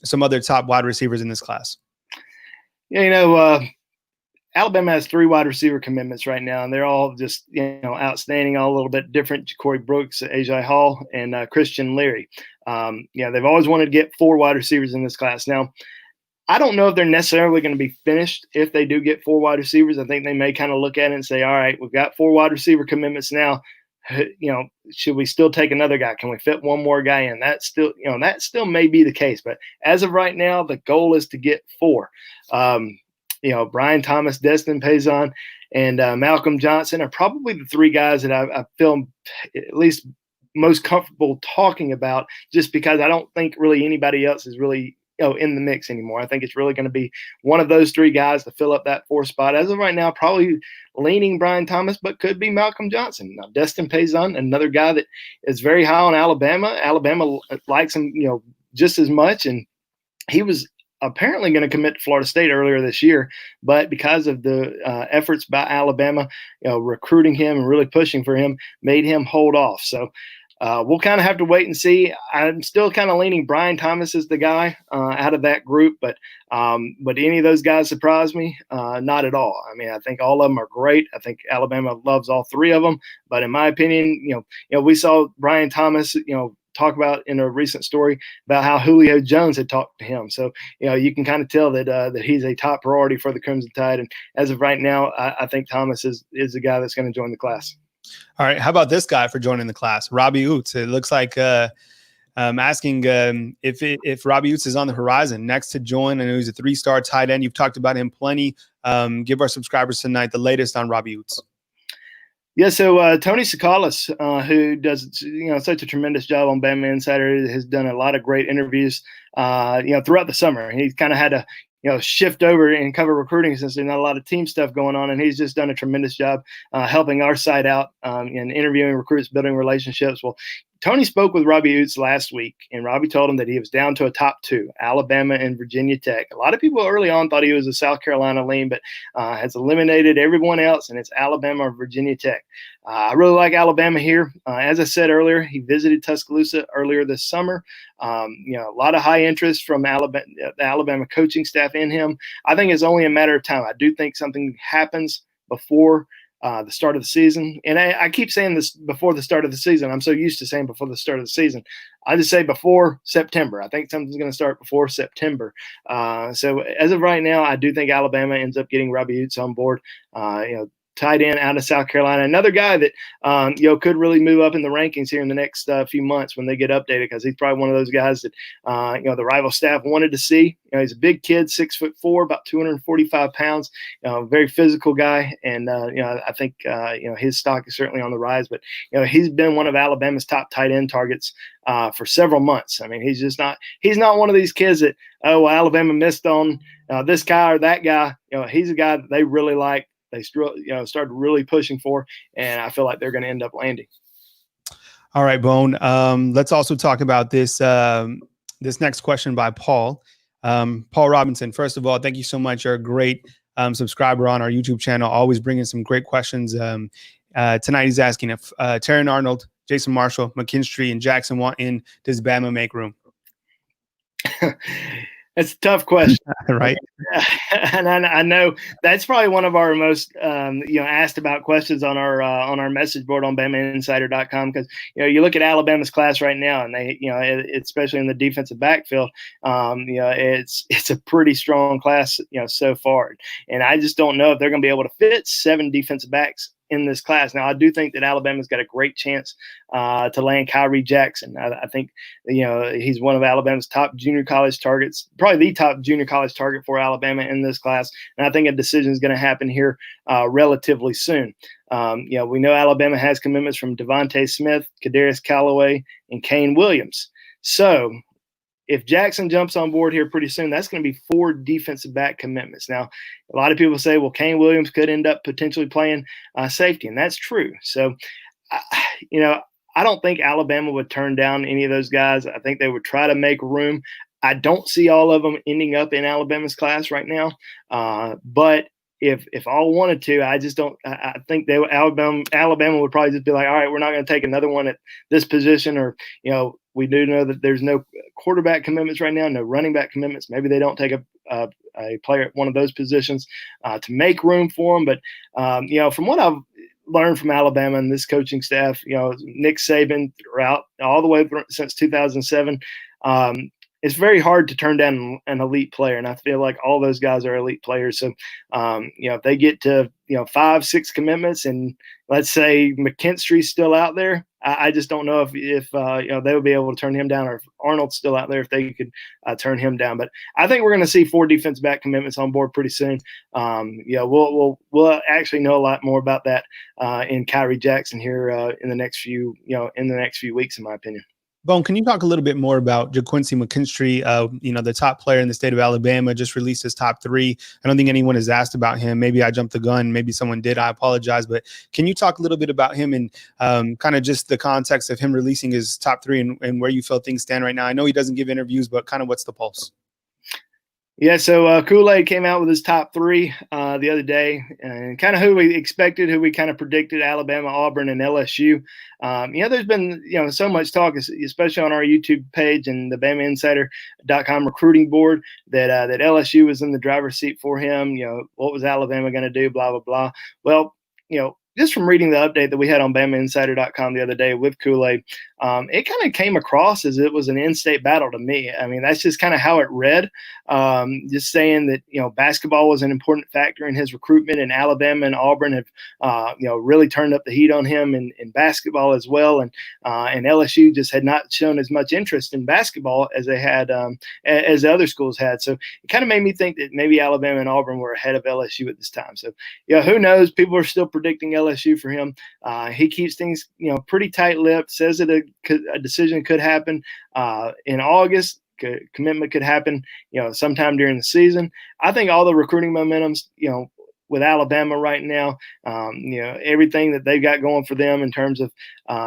some other top wide receivers in this class? Alabama has 3 wide receiver commitments right now, and they're all just, outstanding, all a little bit different. Ja'Cory Brooks, Ajay Hall, and Christian Leary. They've always wanted to get 4 wide receivers in this class. Now, I don't know if they're necessarily going to be finished if they do get 4 wide receivers. I think they may kind of look at it and say, all right, we've got 4 wide receiver commitments now. Should we still take another guy? Can we fit one more guy in? That still may be the case. But as of right now, the goal is to get 4. Brian Thomas, Destin Payne, and Malcolm Johnson are probably the 3 guys that I feel at least most comfortable talking about, just because I don't think really anybody else is really in the mix anymore. I think it's really going to be one of those 3 guys to fill up that 4th spot. As of right now, probably leaning Brian Thomas, but could be Malcolm Johnson. Now, Destin Payne, another guy that is very high on Alabama. Alabama likes him, just as much, and he was apparently going to commit to Florida State earlier this year, but because of the efforts by Alabama, recruiting him and really pushing for him, made him hold off. So we'll kind of have to wait and see. I'm still kind of leaning Brian Thomas as the guy out of that group, but any of those guys surprise me? Not at all. I mean, I think all of them are great. I think Alabama loves all 3 of them, but in my opinion, we saw Brian Thomas, talk about in a recent story about how Julio Jones had talked to him. So, you can kind of tell that he's a top priority for the Crimson Tide. And as of right now, I think Thomas is the guy that's going to join the class. All right. How about this guy for joining the class? Robbie Ouzts. It looks like asking if Robbie Ouzts is on the horizon next to join. I know he's a 3-star tight end. You've talked about him plenty. Give our subscribers tonight the latest on Robbie Ouzts. Yeah, so Tony Sakalas, who does such a tremendous job on Bama Insider, has done a lot of great interviews throughout the summer. He's kind of had to shift over and cover recruiting since there's not a lot of team stuff going on, and he's just done a tremendous job helping our site out and interviewing recruits, building relationships. Well, Tony spoke with Robbie Ouzts last week, and Robbie told him that he was down to a top 2, Alabama and Virginia Tech. A lot of people early on thought he was a South Carolina lean, but has eliminated everyone else, and it's Alabama or Virginia Tech. I really like Alabama here. As I said earlier, he visited Tuscaloosa earlier this summer. A lot of high interest from the Alabama coaching staff in him. I think it's only a matter of time. I do think something happens before the start of the season. And I keep saying this before the start of the season. I'm so used to saying before the start of the season. I just say before September. I think something's going to start before September. So as of right now, I do think Alabama ends up getting Robbie Ouzts on board. tight end out of South Carolina. Another guy that could really move up in the rankings here in the next few months when they get updated, because he's probably one of those guys that the rival staff wanted to see. He's a big kid, 6'4", about 245 pounds. Very physical guy, and I think his stock is certainly on the rise. But he's been one of Alabama's top tight end targets for several months. I mean, he's not one of these kids that, Alabama missed on this guy or that guy. He's a guy that they really like. They started really pushing for, and I feel like they're going to end up landing. All right, Bone. Let's also talk about this this next question by Paul. Paul Robinson. First of all, thank you so much. You're a great subscriber on our YouTube channel, always bringing some great questions. Tonight he's asking if Terran Arnold, Jason Marshall, McKinstry, and Jackson want in, does Bama make room? That's a tough question. Right. And I know that's probably one of our most asked about questions on our message board on BamaInsider.com, because you look at Alabama's class right now, and they especially in the defensive backfield, it's a pretty strong class so far, and I just don't know if they're going to be able to fit 7 defensive backs in this class. Now, I do think that Alabama's got a great chance to land Kyrie Jackson. I think, he's one of Alabama's top junior college targets, probably the top junior college target for Alabama in this class. And I think a decision is going to happen here relatively soon. We know Alabama has commitments from Devontae Smith, Kadarius Callaway, and Kane Williams. So if Jackson jumps on board here pretty soon, that's going to be 4 defensive back commitments. Now, a lot of people say, well, Kane Williams could end up potentially playing safety, and that's true. So, I don't think Alabama would turn down any of those guys. I think they would try to make room. I don't see all of them ending up in Alabama's class right now, but if all wanted to, I just don't. I think Alabama would probably just be like, all right, we're not going to take another one at this position, or we do know that there's no quarterback commitments right now, no running back commitments. Maybe they don't take a player at one of those positions to make room for them. But from what I've learned from Alabama and this coaching staff, Nick Saban throughout all the way since 2007. It's very hard to turn down an elite player, and I feel like all those guys are elite players. So, if they get to 5, 6 commitments, and let's say McKinstry's still out there, I just don't know if they would be able to turn him down, or if Arnold's still out there, if they could turn him down. But I think we're going to see 4 defense back commitments on board pretty soon. We'll actually know a lot more about that in Kyrie Jackson here in the next few weeks, in my opinion. Bone, can you talk a little bit more about JaQuincy McKinstry? The top player in the state of Alabama, just released his top 3. I don't think anyone has asked about him. Maybe I jumped the gun. Maybe someone did. I apologize. But can you talk a little bit about him and kind of just the context of him releasing his top 3 and where you feel things stand right now? I know he doesn't give interviews, but kind of what's the pulse? Yeah, so Kool-Aid came out with his top 3 the other day, and kind of who we expected, who we kind of predicted: Alabama, Auburn, and LSU. There's been so much talk, especially on our YouTube page and the BamaInsider.com recruiting board, that LSU was in the driver's seat for him. What was Alabama going to do? Blah blah blah. Well, just from reading the update that we had on BamaInsider.com the other day with Kool-Aid, it kind of came across as it was an in-state battle to me. I mean, that's just kind of how it read. Just saying that, basketball was an important factor in his recruitment, and Alabama and Auburn have, really turned up the heat on him in basketball as well. And LSU just had not shown as much interest in basketball as they had, as the other schools had. So it kind of made me think that maybe Alabama and Auburn were ahead of LSU at this time. So, who knows? People are still predicting LSU for him. He keeps things, pretty tight-lipped, says that a decision could happen in August. Commitment could happen, sometime during the season. I think all the recruiting momentum's, with Alabama right now, everything that they've got going for them in terms of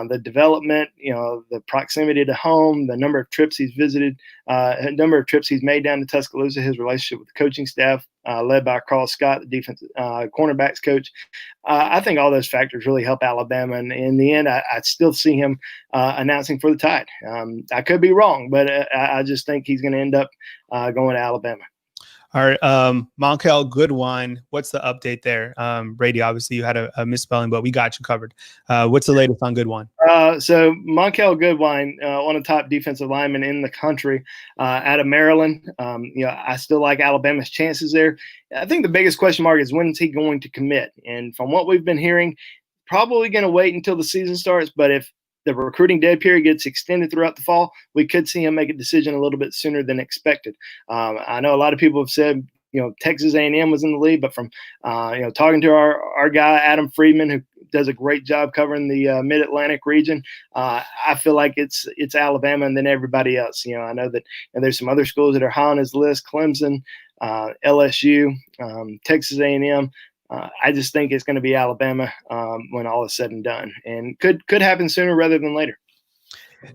the development, the proximity to home, the number of trips he's visited, number of trips he's made down to Tuscaloosa, his relationship with the coaching staff, led by Carl Scott, the defensive cornerbacks coach. I think all those factors really help Alabama. And in the end, I still see him announcing for the Tide. I could be wrong, but I just think he's going to end up going to Alabama. All right, Marquel Goodwin, what's the update there? Brady, obviously you had a misspelling, but we got you covered. What's the latest on Goodwin? So Marquel Goodwin, one of the top defensive linemen in the country, out of Maryland. I still like Alabama's chances there. I think the biggest question mark is when is he going to commit? And from what we've been hearing, probably going to wait until the season starts. But if the recruiting dead period gets extended throughout the fall, we could see him make a decision a little bit sooner than expected. I know a lot of people have said, Texas A&M was in the lead, but from, talking to our guy, Adam Friedman, who does a great job covering the Mid-Atlantic region, I feel like it's Alabama and then everybody else. I know that there's some other schools that are high on his list, Clemson, LSU, Texas A&M. I just think it's going to be Alabama when all is said and done, and could happen sooner rather than later.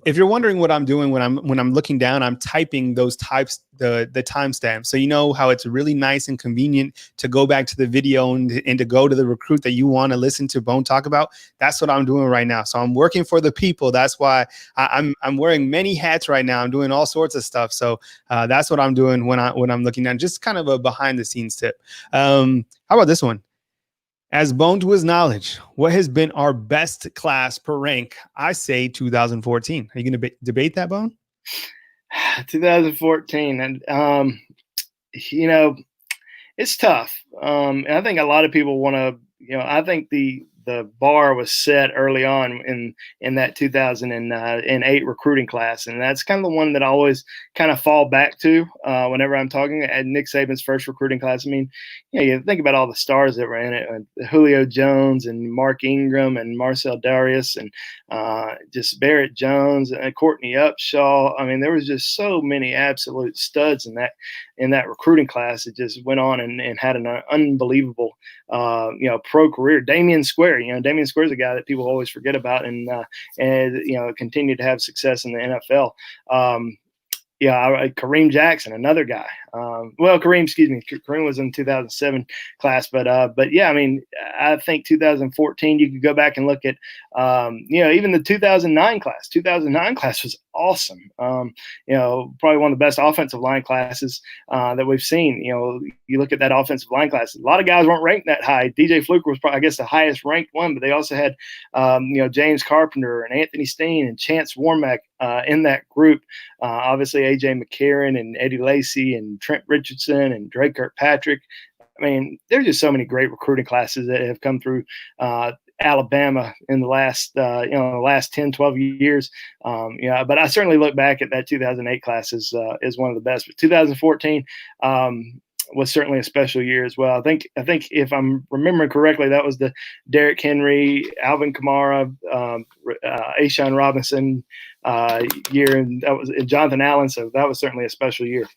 If you're wondering what I'm doing when I'm looking down, I'm typing those types, the timestamp. So you know how it's really nice and convenient to go back to the video and to go to the recruit that you want to listen to Bone talk about. That's what I'm doing right now. So I'm working for the people. That's why I'm wearing many hats right now. I'm doing all sorts of stuff. So that's what I'm doing when I'm looking down. Just kind of a behind the scenes tip. How about this one? As Bone to his knowledge, what has been our best class per rank? I say 2014. Are you going to debate that, Bone? 2014. And, it's tough. And I think a lot of people want to, I think the bar was set early on in that 2008 recruiting class, and that's kind of the one that I always kind of fall back to whenever I'm talking at Nick Saban's first recruiting class. I mean, you think about all the stars that were in it: Julio Jones and Mark Ingram and Marcel Darius and just Barrett Jones and Courtney Upshaw. I mean, there was just so many absolute studs in that recruiting class. It just went on and had an unbelievable pro career. Damian Square, Damian Square is a guy that people always forget about, and continued to have success in the NFL. Kareem Jackson, another guy. Kareem was in the 2007 class, but yeah, I mean, I think 2014, you could go back and look at, even the 2009 class. 2009 class was awesome. Probably one of the best offensive line classes that we've seen. You look at that offensive line class. A lot of guys weren't ranked that high. DJ Fluker was probably, I guess, the highest ranked one, but they also had, James Carpenter and Anthony Steen and Chance Warmack in that group. Obviously, AJ McCarron and Eddie Lacy and Trent Richardson and Drake Kirkpatrick. I mean, there's just so many great recruiting classes that have come through Alabama in the last 10, 12 years. But I certainly look back at that 2008 class as one of the best. But 2014 was certainly a special year as well. I think if I'm remembering correctly, that was the Derrick Henry, Alvin Kamara, Ashawn Robinson year, and that was Jonathan Allen. So that was certainly a special year.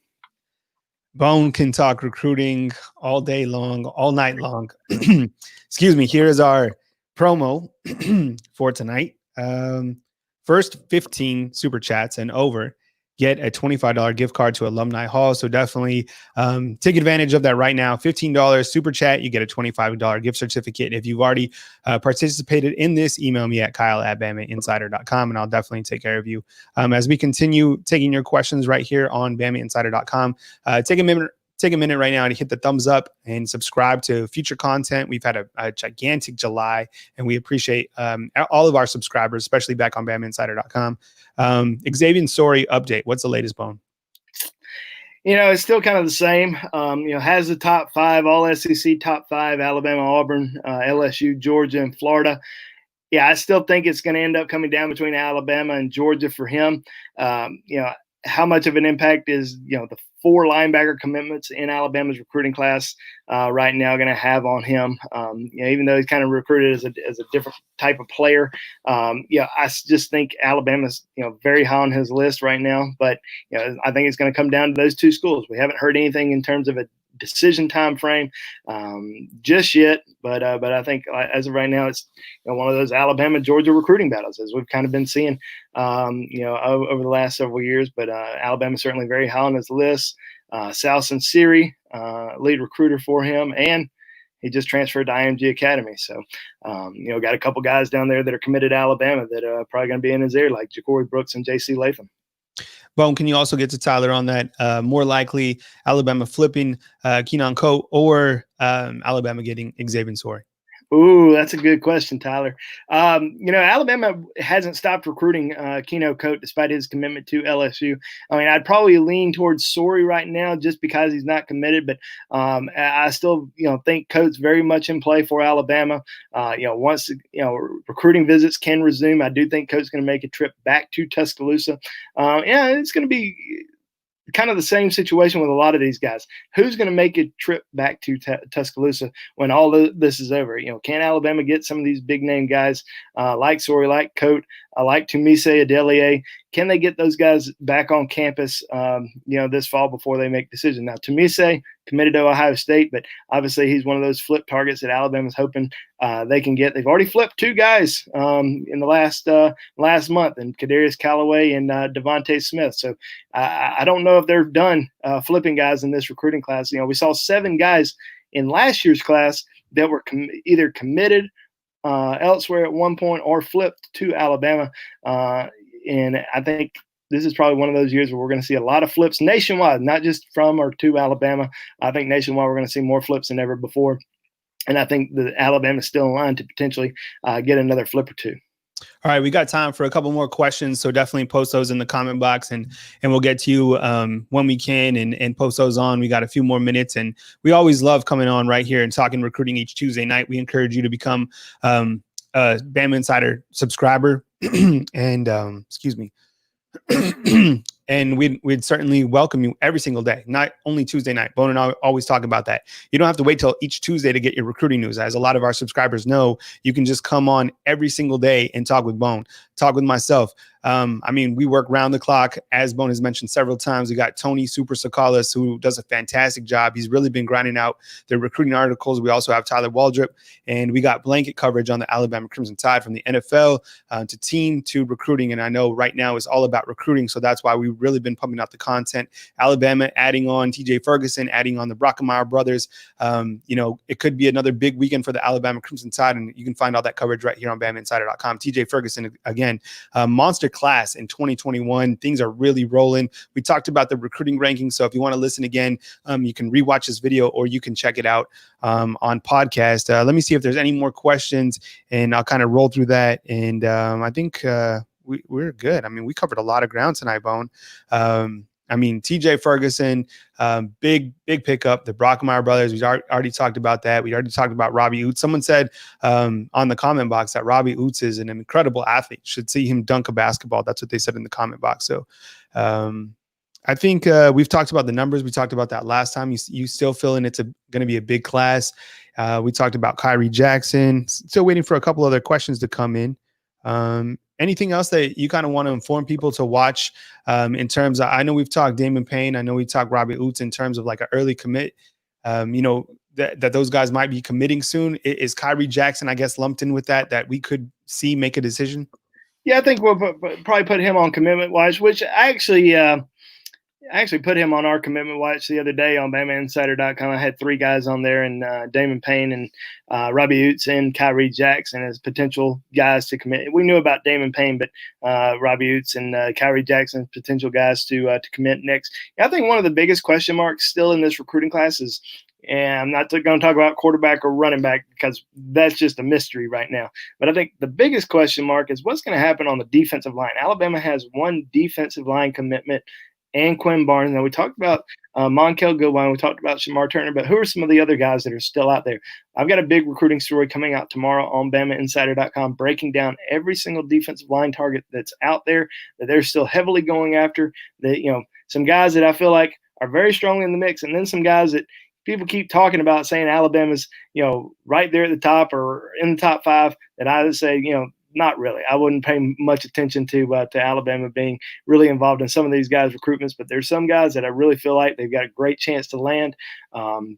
Bone can talk recruiting all day long, all night long. Excuse me. Here is our promo for tonight. First 15 super chats and over get a $25 gift card to Alumni Hall. So definitely take advantage of that right now. $15 super chat, you get a $25 gift certificate. If you've already participated in this, email me at kyle@bamainsider.com, and I'll definitely take care of you. As we continue taking your questions right here on bamainsider.com, take a minute right now to hit the thumbs up and subscribe to future content. We've had a gigantic July, and we appreciate all of our subscribers, especially back on bamainsider.com. Xavier Story update. What's the latest, Bone? It's still kind of the same. Has the top 5, all SEC top 5, Alabama, Auburn, LSU, Georgia, and Florida. Yeah, I still think it's going to end up coming down between Alabama and Georgia for him. How much of an impact is, the 4 linebacker commitments in Alabama's recruiting class right now going to have on him? Even though he's kind of recruited as a different type of player, I just think Alabama's, very high on his list right now. But, I think it's going to come down to those 2 schools. We haven't heard anything in terms of a decision time frame just yet, but I think as of right now, it's one of those Alabama-Georgia recruiting battles, as we've kind of been seeing over the last several years. But Alabama certainly very high on his list. Sal Sinceri, lead recruiter for him, and he just transferred to IMG Academy. So got a couple guys down there that are committed to Alabama that are probably going to be in his ear, like Ja'Cory Brooks and JC Latham. Bone, can you also get to Tyler on that? More likely Alabama flipping Keenan Coat or Alabama getting Xavier Sorey? Ooh, that's a good question, Tyler. Alabama hasn't stopped recruiting Keno Coat despite his commitment to LSU. I mean, I'd probably lean towards Sorey right now just because he's not committed, but I still, think Coat's very much in play for Alabama. Once recruiting visits can resume, I do think Coat's going to make a trip back to Tuscaloosa. It's going to be kind of the same situation with a lot of these guys. Who's going to make a trip back to Tuscaloosa when all this is over? Can Alabama get some of these big name guys like Sorey, like Coat, like Tumise Adelie? Can they get those guys back on campus, this fall before they make decisions? Now, Tumise committed to Ohio State, but obviously he's one of those flip targets that Alabama's hoping they can get. They've already flipped two guys in the last month, and Kadarius Callaway and Devontae Smith. So I don't know if they're done flipping guys in this recruiting class. We saw 7 guys in last year's class that were either committed elsewhere at one point or flipped to Alabama. And I think this is probably one of those years where we're going to see a lot of flips nationwide, not just from or to Alabama. I think nationwide we're going to see more flips than ever before. And I think that Alabama is still in line to potentially get another flip or two. All right, we got time for a couple more questions, so definitely post those in the comment box, and we'll get to you when we can and post those on. We got a few more minutes, and we always love coming on right here and talking recruiting each Tuesday night. We encourage you to become a Bama Insider subscriber, and excuse me. And we'd certainly welcome you every single day, not only Tuesday night. Bone and I always talk about that. You don't have to wait till each Tuesday to get your recruiting news. As a lot of our subscribers know, you can just come on every single day and talk with Bone, talk with myself. We work round the clock. As Bone has mentioned several times, we got Tony Super Sakalis, who does a fantastic job. He's really been grinding out the recruiting articles. We also have Tyler Waldrop, and we got blanket coverage on the Alabama Crimson Tide from the NFL to team to recruiting. And I know right now it's all about recruiting, so that's why we've really been pumping out the content. Alabama adding on TJ Ferguson, adding on the Brockemeyer brothers. It could be another big weekend for the Alabama Crimson Tide, and you can find all that coverage right here on BamaInsider.com. TJ Ferguson, again, monster class in 2021. Things are really rolling. We talked about the recruiting rankings, so if you want to listen again, you can rewatch this video or you can check it out on podcast. Let me see if there's any more questions, and I'll kind of roll through that. And I think we're good. We covered a lot of ground tonight, Bone. TJ Ferguson, big pickup. The Brockemeyer brothers, we already talked about that. We already talked about Robbie Ouzts. Someone said on the comment box that Robbie Ouzts is an incredible athlete. Should see him dunk a basketball. That's what they said in the comment box. So I think we've talked about the numbers. We talked about that last time. You still feeling it's going to be a big class. We talked about Kyrie Jackson. Still waiting for a couple other questions to come in. Anything else that you kind of want to inform people to watch in terms of, I know we've talked Damon Payne. I know we talked Robbie Ouzts in terms of like an early commit, that those guys might be committing soon. Is Kyrie Jackson, I guess, lumped in with that we could see make a decision? Yeah, I think we'll probably put him on commitment watch, which I actually put him on our commitment watch the other day on BamaInsider.com. I had 3 guys on there, and Damon Payne and Robbie Ouzts and Kyrie Jackson as potential guys to commit. We knew about Damon Payne, but Robbie Ouzts and Kyrie Jackson potential guys to commit next. I think one of the biggest question marks still in this recruiting class is, and I'm not going to talk about quarterback or running back because that's just a mystery right now. But I think the biggest question mark is what's going to happen on the defensive line. Alabama has 1 defensive line commitment, and Quinn Barnes. Now, we talked about Marquel Goodwin. We talked about Shamar Turner, but who are some of the other guys that are still out there? I've got a big recruiting story coming out tomorrow on BamaInsider.com, breaking down every single defensive line target that's out there that they're still heavily going after. That, some guys that I feel like are very strongly in the mix, and then some guys that people keep talking about saying Alabama's, right there at the top or in the top 5 that I would say, not really. I wouldn't pay much attention to Alabama being really involved in some of these guys' recruitments, but there's some guys that I really feel like they've got a great chance to land. And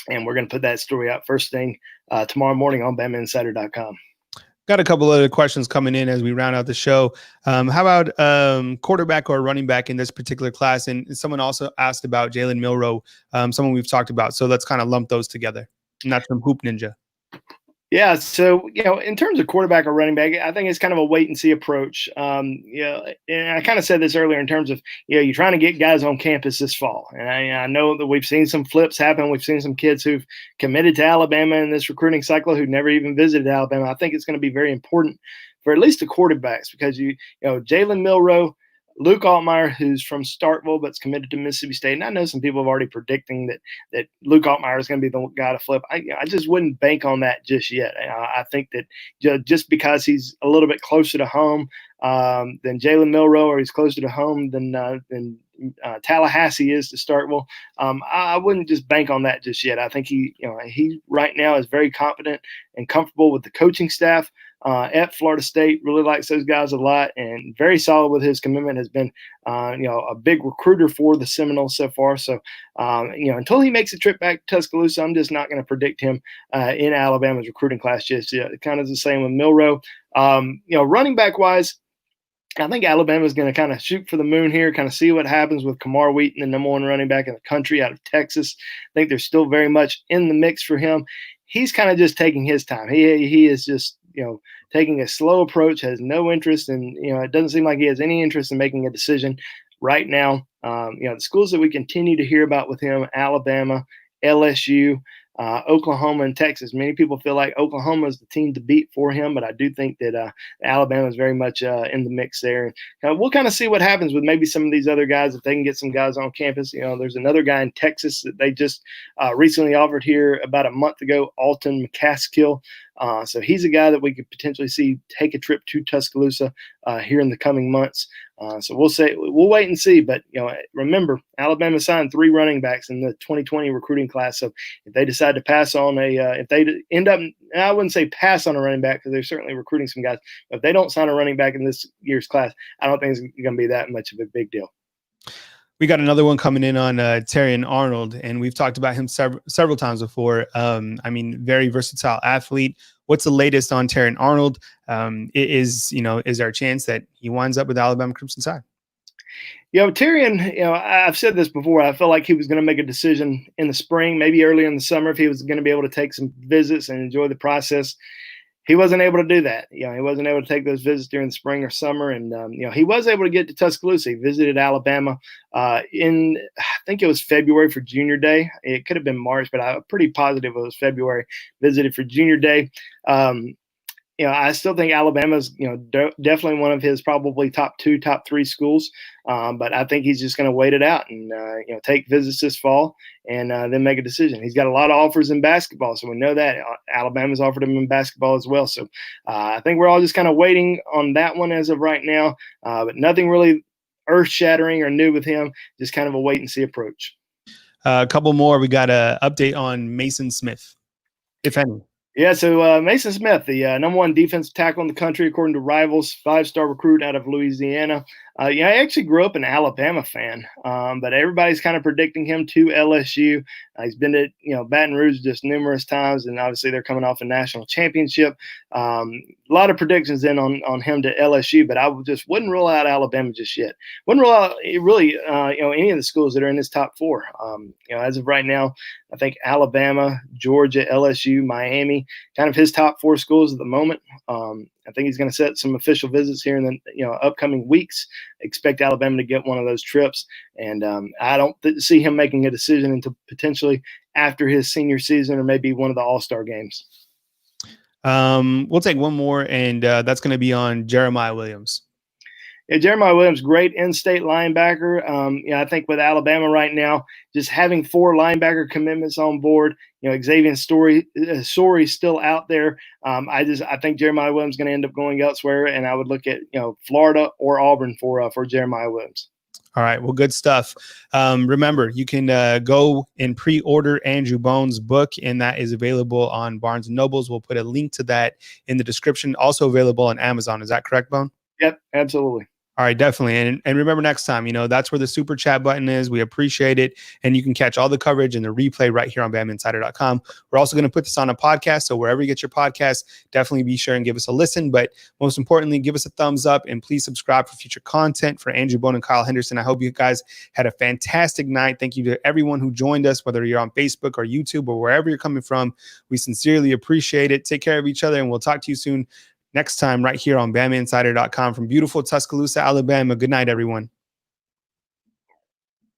we're going to put that story out first thing tomorrow morning on BamaInsider.com. Got a couple other questions coming in as we round out the show. How about quarterback or running back in this particular class? And someone also asked about Jalen Milroe, someone we've talked about. So let's kind of lump those together. And that's from Hoop Ninja. Yeah, so in terms of quarterback or running back, I think it's kind of a wait and see approach. And I kind of said this earlier in terms of you're trying to get guys on campus this fall, and I know that we've seen some flips happen. We've seen some kids who've committed to Alabama in this recruiting cycle who never even visited Alabama. I think it's going to be very important for at least the quarterbacks because Jalen Milroe. Luke Altmaier, who's from Starkville but's committed to Mississippi State, and I know some people have already predicting that Luke Altmaier is going to be the guy to flip. I just wouldn't bank on that just yet. I think that just because he's a little bit closer to home than Jalen Milroe, or he's closer to home than Tallahassee is to Starkville, I wouldn't just bank on that just yet. I think he right now is very confident and comfortable with the coaching staff. At Florida State, really likes those guys a lot, and very solid with his commitment. Has been, a big recruiter for the Seminoles so far. So, until he makes a trip back to Tuscaloosa, I'm just not going to predict him in Alabama's recruiting class just yet. It kind of the same with Milroe. Running back wise, I think Alabama is going to kind of shoot for the moon here, kind of see what happens with Kamar Wheaton, the number one running back in the country out of Texas. I think they're still very much in the mix for him. He's kind of just taking his time. He is just taking a slow approach, has no interest in, it doesn't seem like he has any interest in making a decision right now. The schools that we continue to hear about with him, Alabama, LSU, Oklahoma, and Texas. Many people feel like Oklahoma is the team to beat for him, but I do think that Alabama is very much in the mix there. And we'll kind of see what happens with maybe some of these other guys if they can get some guys on campus. There's another guy in Texas that they just recently offered here about a month ago, Alton McCaskill. So he's a guy that we could potentially see take a trip to Tuscaloosa here in the coming months. So we'll wait and see. But remember, Alabama signed 3 running backs in the 2020 recruiting class. So if they decide to pass on if they end up, I wouldn't say pass on a running back because they're certainly recruiting some guys. But if they don't sign a running back in this year's class, I don't think it's going to be that much of a big deal. We got another one coming in on Terrion Arnold, and we've talked about him several times before. Very versatile athlete. What's the latest on Terrion Arnold? Is there a chance that he winds up with Alabama Crimson Tide? Terrion, I've said this before. I felt like he was going to make a decision in the spring, maybe early in the summer, if he was going to be able to take some visits and enjoy the process. He wasn't able to do that. He wasn't able to take those visits during the spring or summer. And, he was able to get to Tuscaloosa. He visited Alabama I think it was February for Junior Day. It could have been March, but I'm pretty positive it was February. Visited for Junior Day. I still think Alabama's, definitely one of his probably top 2, top 3 schools. But I think he's just going to wait it out and, take visits this fall and then make a decision. He's got a lot of offers in basketball, so we know that. Alabama's offered him in basketball as well. So I think we're all just kind of waiting on that one as of right now. But nothing really earth-shattering or new with him, just kind of a wait-and-see approach. A couple more. We got an update on Mason Smith, if any. Yeah, so Mason Smith, the number 1 defensive tackle in the country, according to Rivals, 5-star recruit out of Louisiana. I actually grew up an Alabama fan, but everybody's kind of predicting him to LSU. He's been to Baton Rouge just numerous times, and obviously they're coming off a national championship. A lot of predictions in on him to LSU, but I just wouldn't rule out Alabama just yet. Wouldn't rule out really any of the schools that are in this top 4. As of right now, I think Alabama, Georgia, LSU, Miami, kind of his top 4 schools at the moment. I think he's going to set some official visits here in the upcoming weeks. Expect Alabama to get one of those trips, and I don't see him making a decision until potentially after his senior season or maybe one of the All-Star games. We'll take one more, and that's going to be on Jeremiah Williams. Yeah, Jeremiah Williams, great in-state linebacker. I think with Alabama right now, just having 4 linebacker commitments on board, Xavier Sorey still out there. I think Jeremiah Williams is going to end up going elsewhere, and I would look at Florida or Auburn for Jeremiah Williams. All right, well, good stuff. Remember, you can go and pre-order Andrew Bone's book, and that is available on Barnes & Nobles. We'll put a link to that in the description. Also available on Amazon. Is that correct, Bone? Yep, absolutely. All right, definitely. And remember next time, that's where the super chat button is. We appreciate it. And you can catch all the coverage and the replay right here on BamInsider.com. We're also going to put this on a podcast. So wherever you get your podcast, definitely be sure and give us a listen. But most importantly, give us a thumbs up and please subscribe for future content. For Andrew Bone and Kyle Henderson, I hope you guys had a fantastic night. Thank you to everyone who joined us, whether you're on Facebook or YouTube or wherever you're coming from. We sincerely appreciate it. Take care of each other, and we'll talk to you soon next time right here on BamaInsider.com from beautiful Tuscaloosa, Alabama. Good night, everyone.